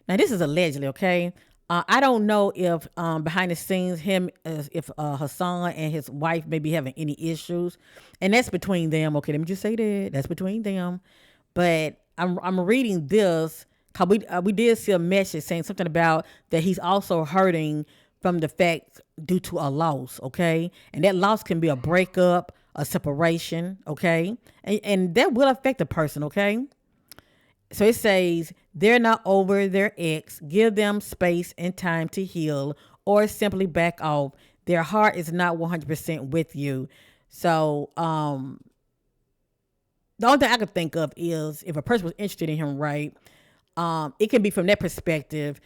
Now this is allegedly, okay. I don't know if behind the scenes if Hassan and his wife may be having any issues, and that's between them. Okay, let me just say that's between them. But I'm reading this because we did see a message saying something about that he's also hurting from the fact due to a loss. Okay, and that loss can be a breakup, a separation. Okay, and that will affect the person. Okay, so it says they're not over their ex. Give them space and time to heal or simply back off. Their heart is not 100% with you. So the only thing I could think of is if a person was interested in him, right? It can be from that perspective,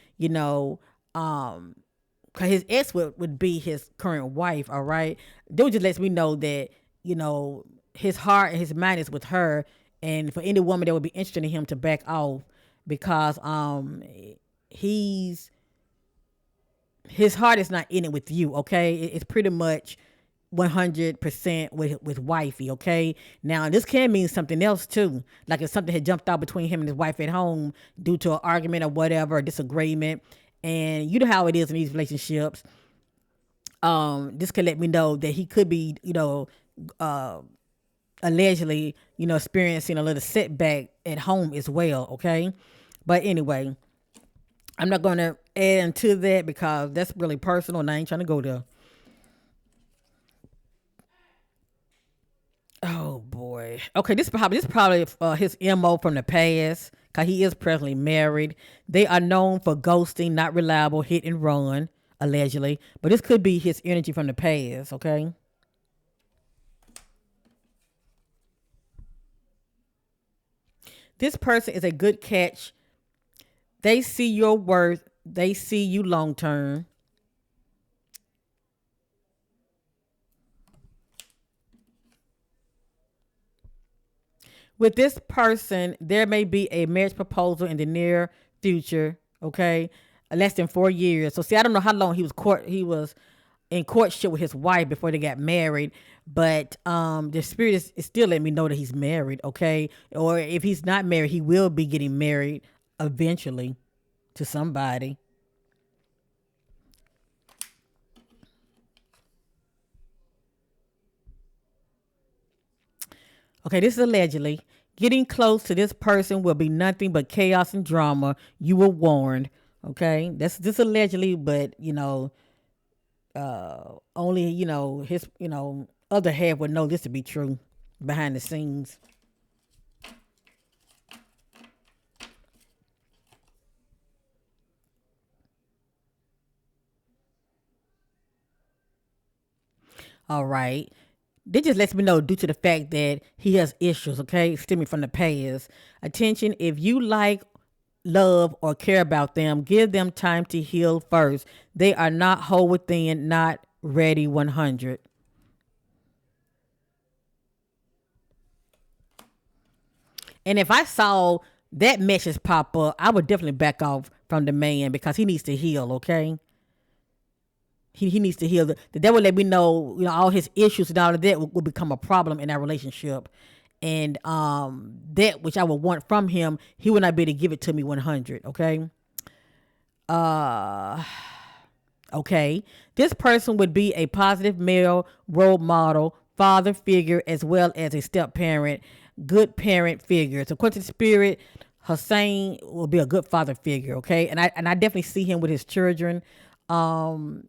Cause his ex would be his current wife, all right? That just lets me know that, you know, his heart and his mind is with her, and for any woman that would be interested in him to back off, because he's his heart is not in it with you, okay? It's pretty much 100% with wifey, okay? Now this can mean something else too, like if something had jumped out between him and his wife at home due to an argument or whatever, a disagreement, and you know how it is in these relationships. This could let me know that he could be, allegedly, experiencing a little setback at home as well, okay? But anyway, I'm not going to add into that because that's really personal and I ain't trying to go there. Oh boy. Okay, this probably his MO from the past, cause he is presently married. They are known for ghosting, not reliable, hit and run, allegedly. But this could be his energy from the past. Okay. This person is a good catch. They see your worth. They see you long term. With this person, there may be a marriage proposal in the near future. Okay, less than 4 years. So see, I don't know how long he was in courtship with his wife before they got married, but the spirit is still letting me know that he's married. Okay, or if he's not married, he will be getting married eventually to somebody. Okay, this is allegedly. Getting close to this person will be nothing but chaos and drama. You were warned. Okay, that's this allegedly, but only his other half would know this to be true behind the scenes. All right. This just lets me know due to the fact that he has issues, okay, stemming from the past. Attention, if you like, love, or care about them, give them time to heal first. They are not whole within, not ready 100. And if I saw that message pop up, I would definitely back off from the man because he needs to heal, okay? He needs to heal. That would let me know, all his issues and all of that will become a problem in our relationship. And that which I would want from him, he would not be able to give it to me 100, okay? Uh, okay. This person would be a positive male role model, father figure, as well as a step parent, good parent figure. So according to the spirit, Hussein will be a good father figure, okay? And I definitely see him with his children. Um,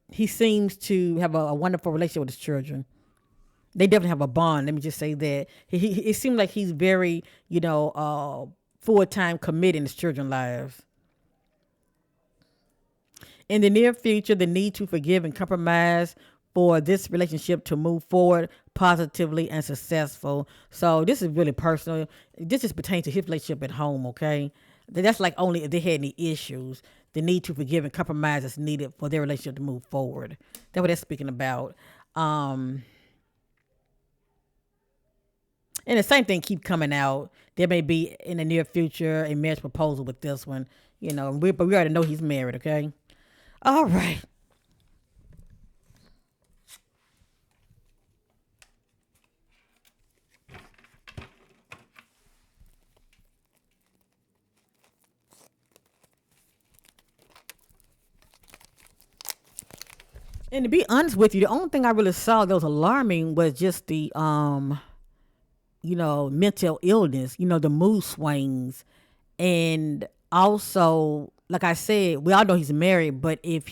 he seems to have a wonderful relationship with his children. They definitely have a bond. Let me just say that it seems like he's very, full time committed in his children's lives. In the near future, the need to forgive and compromise for this relationship to move forward positively and successful. So this is really personal. This just pertains to his relationship at home, okay? That's like only if they had any issues. The need to forgive and compromise is needed for their relationship to move forward. That's what they're speaking about. Um, and the same thing keep coming out. There may be in the near future a marriage proposal with this one, but we already know he's married, okay? All right. And to be honest with you, the only thing I really saw that was alarming was just the mental illness, the mood swings. And also, like I said, we all know he's married, but if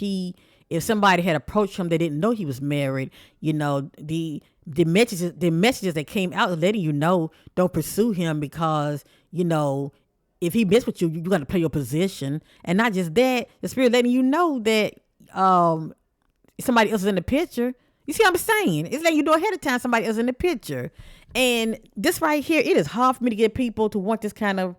somebody had approached him they didn't know he was married, the messages that came out letting you know don't pursue him because, if he mess with you, you got to play your position. And not just that, the spirit letting you know that somebody else is in the picture. You see what I'm saying? It's like you know ahead of time somebody else in the picture. And this right here, it is hard for me to get people to want this kind of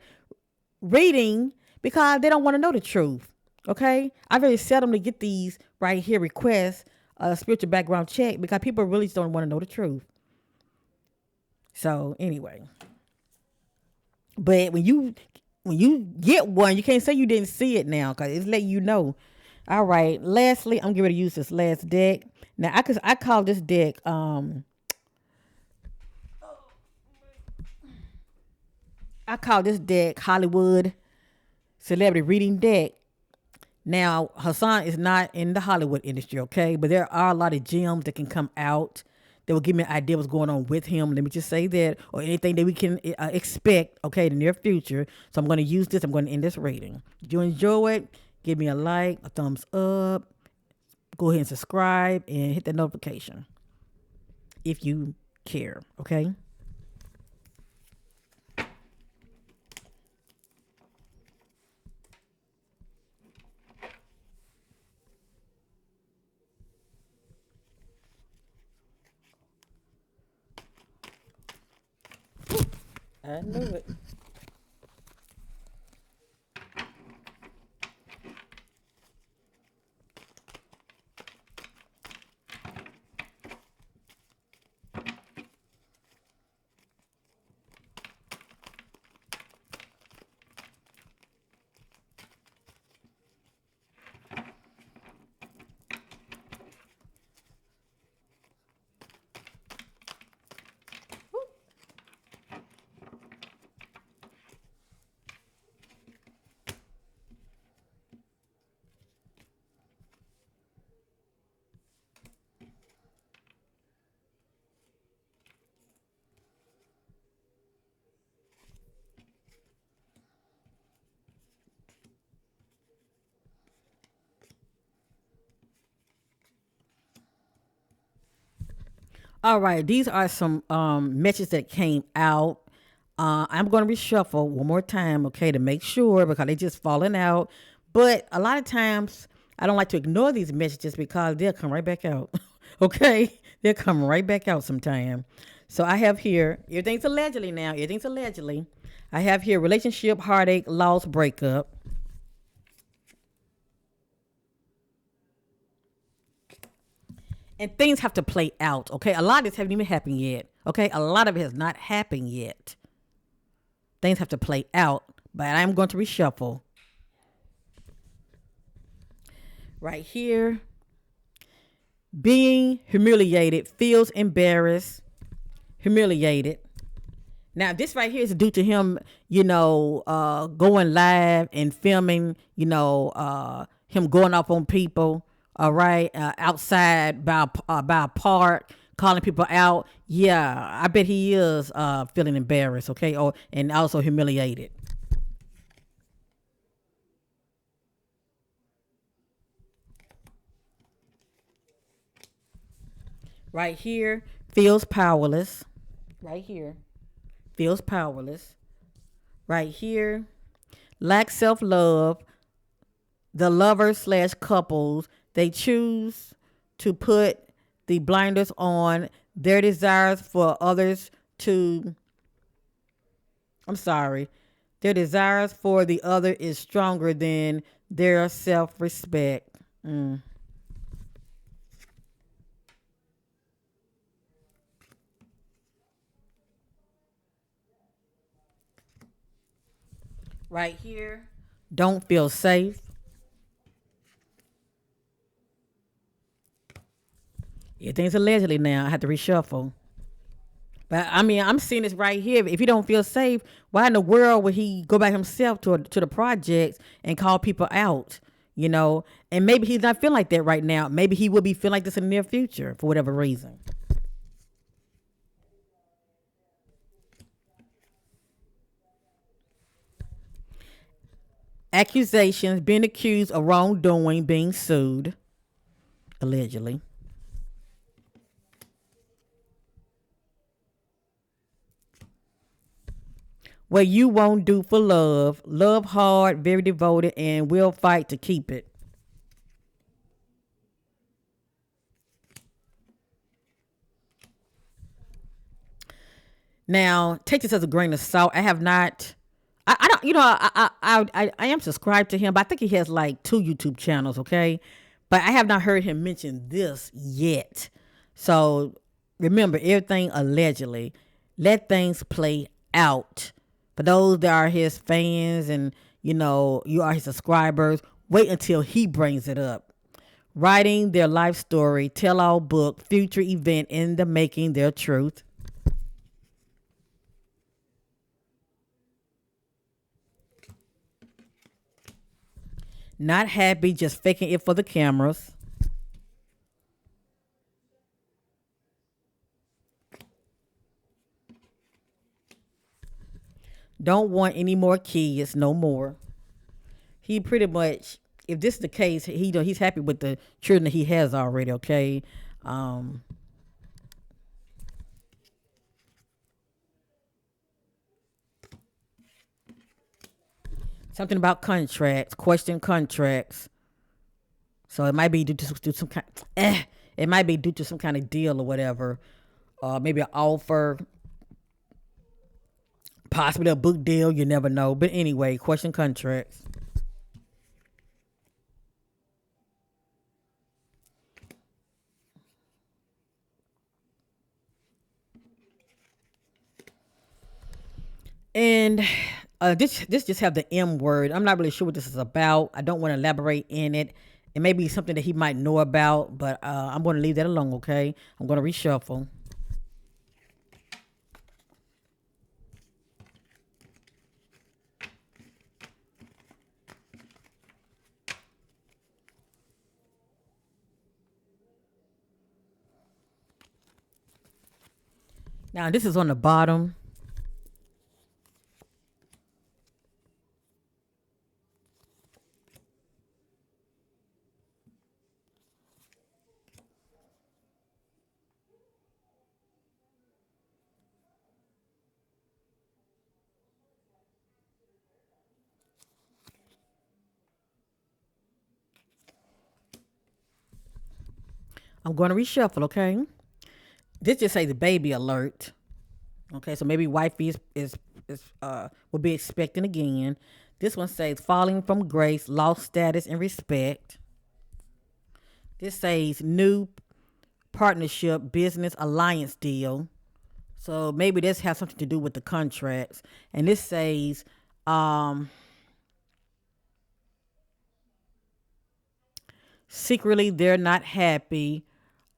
reading because they don't want to know the truth. Okay, I very seldom to get these right here requests spiritual background check because people really don't want to know the truth. So anyway, but when you get one, you can't say you didn't see it now because it's letting you know. All right. Lastly, I'm going to use this last deck. Now I call this deck Hollywood Celebrity Reading Deck. Now, Hassan is not in the Hollywood industry, okay? But there are a lot of gems that can come out that will give me an idea what's going on with him. Let me just say that, or anything that we can expect, okay, in the near future. So I'm going to use this. I'm going to end this reading. If you enjoy it, give me a like, a thumbs up. Go ahead and subscribe and hit the notification if you care, okay? I knew it. All right, these are some messages that came out. I'm going to reshuffle one more time, okay, to make sure because they just falling out. But a lot of times I don't like to ignore these messages because they'll come right back out. Okay, they'll come right back out sometime. So I have here everything's allegedly now. Everything's allegedly. I have here relationship heartache, loss, breakup. And things have to play out. Okay, a lot of this haven't even happened yet. Okay, a lot of it has not happened yet. Things have to play out, but I'm going to reshuffle right here. Being humiliated, feels embarrassed, humiliated. Now, this right here is due to him, going live and filming, him going up on people, all right, outside by a park, calling people out. Yeah, I bet he is feeling embarrassed, okay, and also humiliated. Right here, feels powerless. Right here, feels powerless. Right here, lacks self love. The lovers slash couples, they choose to put the blinders on their desires for others to, I'm sorry, their desires for the other is stronger than their self respect. Right here, don't feel safe. Everything's allegedly now. I have to reshuffle. But I mean, I'm seeing this right here. If he don't feel safe, why in the world would he go by himself to the projects and call people out? And maybe he's not feeling like that right now. Maybe he will be feeling like this in the near future for whatever reason. Accusations, being accused of wrongdoing, being sued, allegedly. What you won't do for love, love hard, very devoted, and will fight to keep it. Now, take this as a grain of salt. I have not I don't, I am subscribed to him, but I think he has like two YouTube channels. Okay, but I have not heard him mention this yet. So remember, everything allegedly. Let things play out. For those that are his fans and you are his subscribers, wait until he brings it up. Writing their life story, tell all book, future event in the making, their truth. Not happy, just faking it for the cameras. Don't want any more kids, no more. He pretty much, if this is the case, he's happy with the children that he has already. Okay, um, something about contracts, question contracts. So it might be due to some kind. It might be due to some kind of deal or whatever. Maybe an offer, possibly a book deal. You never know. But anyway, question contracts. And this just have the M word. I'm not really sure what this is about. I don't want to elaborate in it. It may be something that he might know about, but I'm going to leave that alone. Okay, I'm going to reshuffle. Now this is on the bottom. I'm going to reshuffle. Okay, this just say the baby alert. Okay, so maybe wifey is will be expecting again. This one says falling from grace, lost status and respect. This says new partnership, business alliance deal. So maybe this has something to do with the contracts. And this says secretly they're not happy.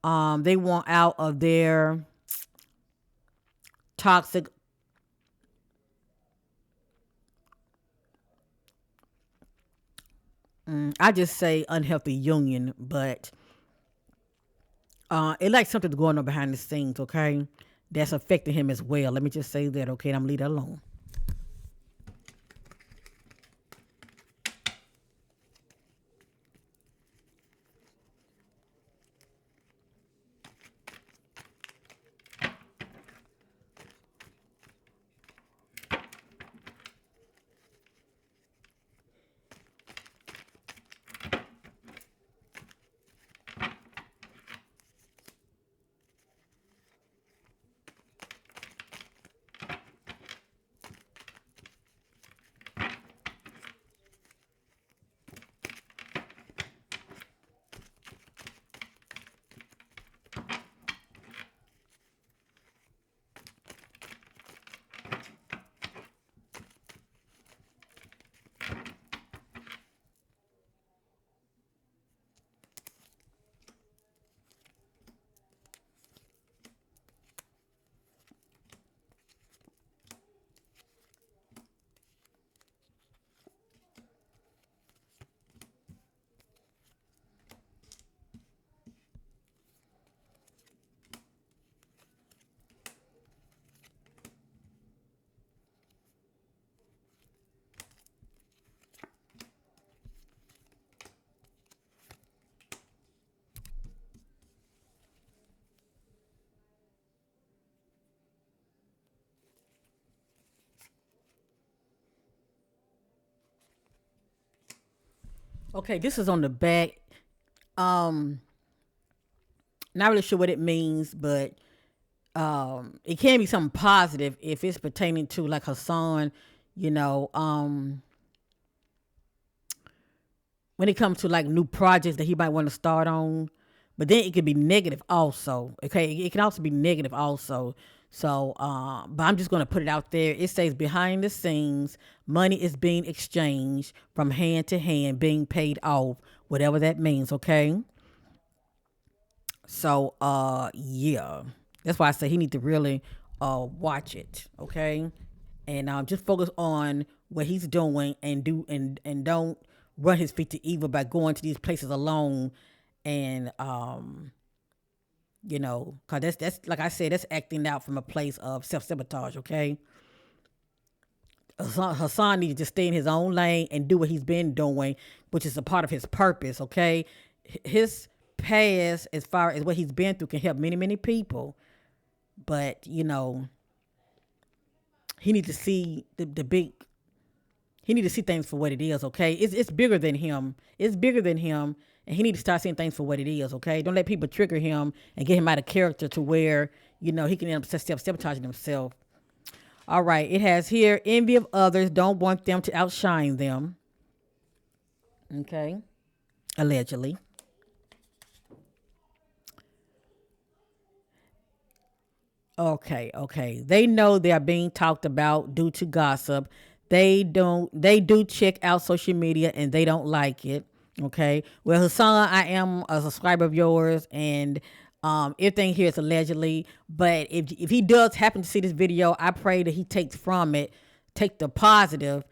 They want out of their toxic. I just say unhealthy union, but it like something's going on behind the scenes. Okay, that's affecting him as well. Let me just say that. Okay, and I'm leave that alone. Okay, this is on the back. Um, Not really sure what it means, but it can be something positive if it's pertaining to like Hassan, you know, when it comes to like new projects that he might want to start on. But then it could be negative also. Okay, it can also be negative also. So, but I'm just gonna put it out there. It says behind the scenes, money is being exchanged from hand to hand, being paid off, whatever that means. Okay. So, yeah, that's why I say he need to really, watch it. Okay, and just focus on what he's doing and and don't run his feet to evil by going to these places alone and cause that's like I said, that's acting out from a place of self-sabotage. Okay, Hassan needs to stay in his own lane and do what he's been doing, which is a part of his purpose. Okay, his past, as far as what he's been through, can help many people, but he needs to see the big. He needs to see things for what it is. Okay, it's bigger than him. It's bigger than him, and he needs to start seeing things for what it is. Okay, don't let people trigger him and get him out of character to where he can end up self-sabotaging himself. All right, it has here envy of others, don't want them to outshine them. Okay, allegedly. Okay. They know they are being talked about due to gossip. They do check out social media and they don't like it. Okay. Well, Hassan, I am a subscriber of yours and everything here is allegedly. But if he does happen to see this video, I pray that he takes from it, take the positive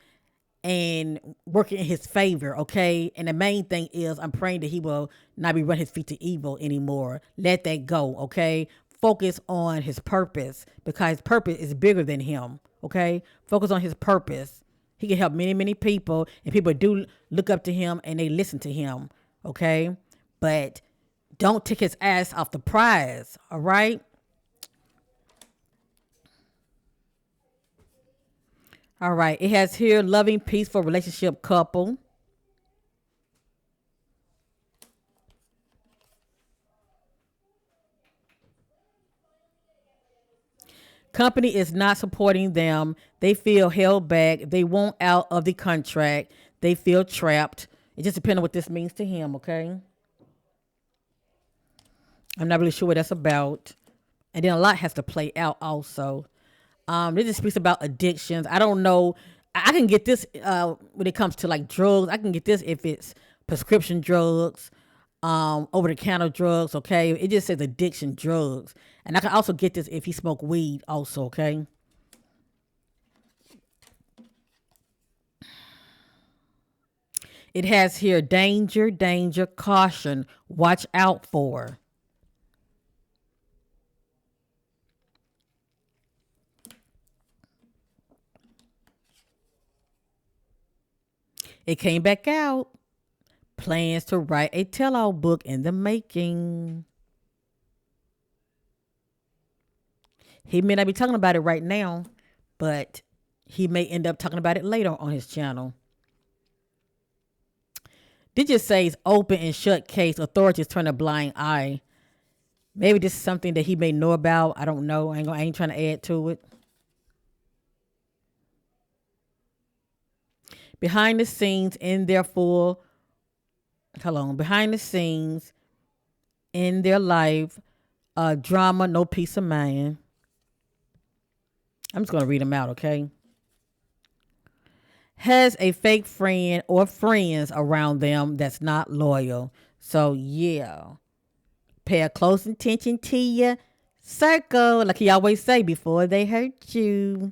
and work in his favor, okay? And the main thing is I'm praying that he will not be running his feet to evil anymore. Let that go, okay? Focus on his purpose because his purpose is bigger than him, okay? Focus on his purpose. He can help many people, and people do look up to him and they listen to him, okay? But don't take his ass off the prize, all right? All right. It has here loving, peaceful relationship couple. Company is not supporting them. They feel held back. They want out of the contract. They feel trapped. It just depends on what this means to him, okay? I'm not really sure what that's about. And then a lot has to play out also. This just speaks about addictions. I don't know. I can get this when it comes to like drugs. I can get this if it's prescription drugs, over the counter drugs. Okay, it just says addiction drugs, and I can also get this if he smoke weed. Also, okay. It has here danger, danger, caution, watch out for. It came back out. Plans to write a tell-all book in the making. He may not be talking about it right now, but he may end up talking about it later on his channel. This just says open and shut case. Authorities turn a blind eye. Maybe this is something that he may know about. I don't know. I ain't trying to add to it. Behind the scenes in their full, hold on, behind the scenes in their life, drama, no peace of mind. I'm just going to read them out, okay? Has a fake friend or friends around them that's not loyal. So, yeah. Pay a close attention to your circle, like he always say, before they hurt you.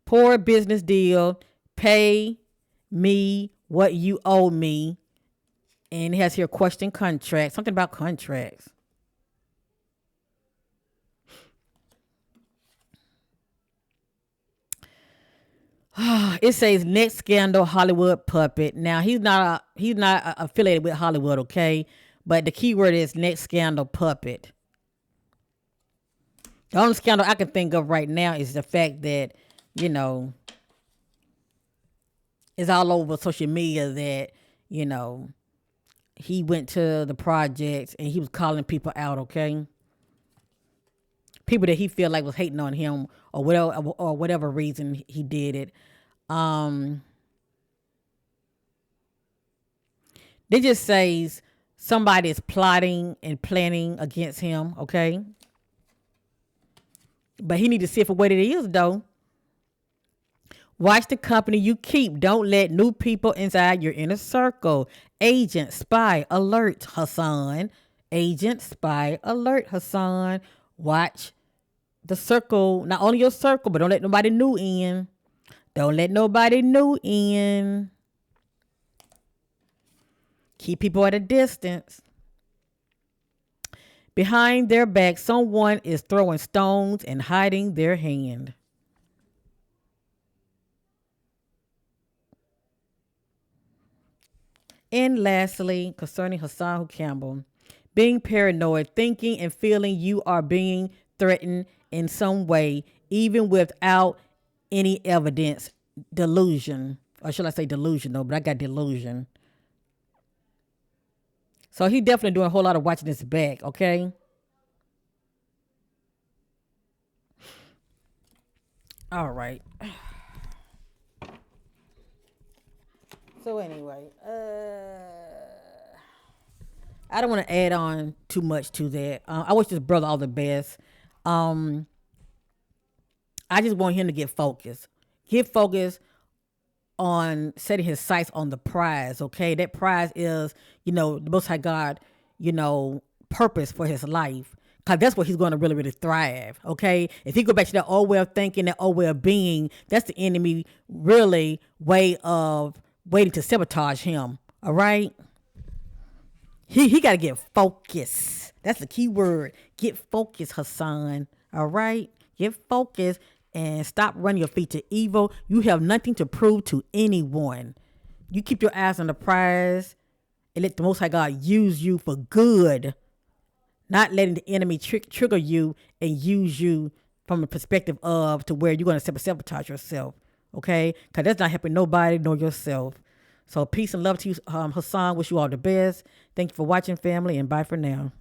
Poor business deal. Pay me what you owe me. And it has here question contract. Something about contracts. It says next scandal Hollywood puppet. Now he's not affiliated with Hollywood, okay? But the keyword is next scandal puppet. The only scandal I can think of right now is the fact that, you know, it's all over social media that, you know, he went to the projects and he was calling people out, okay? people that he feel like was hating on him or whatever reason he did it. Um, they just says somebody is plotting and planning against him. Okay, but he need to see it for what it is though. Watch the company you keep. Don't let new people inside your inner circle. Agent, spy, alert, Hassan. Agent, spy, alert, Hassan. Watch the circle, not only your circle, but don't let nobody new in. Don't let nobody new in. Keep people at a distance. Behind their back, someone is throwing stones and hiding their hand. And lastly, concerning Hassan Campbell, being paranoid, thinking and feeling you are being threatened in some way, even without any evidence, delusion. Or should I say delusional, but I got delusion. So he definitely doing a whole lot of watching his back, okay? All right. So anyway, I don't want to add on too much to that. I wish this brother all the best. Um, I just want him to get focused. Get focused on setting his sights on the prize. Okay, that prize is, the Most High God, purpose for his life. Cause that's where he's going to really, really thrive. Okay, if he go back to that old way of thinking, that old way of being, that's the enemy really way of waiting to sabotage him. All right. He got to get focused. That's the key word. Get focused, Hassan. All right? Get focused and stop running your feet to evil. You have nothing to prove to anyone. You keep your eyes on the prize and let the Most High God use you for good, not letting the enemy trigger you and use you from a perspective of to where you're going to sabotage yourself. Okay? Because that's not helping nobody nor yourself. So peace and love to you, Hassan. Wish you all the best. Thank you for watching, family, and bye for now.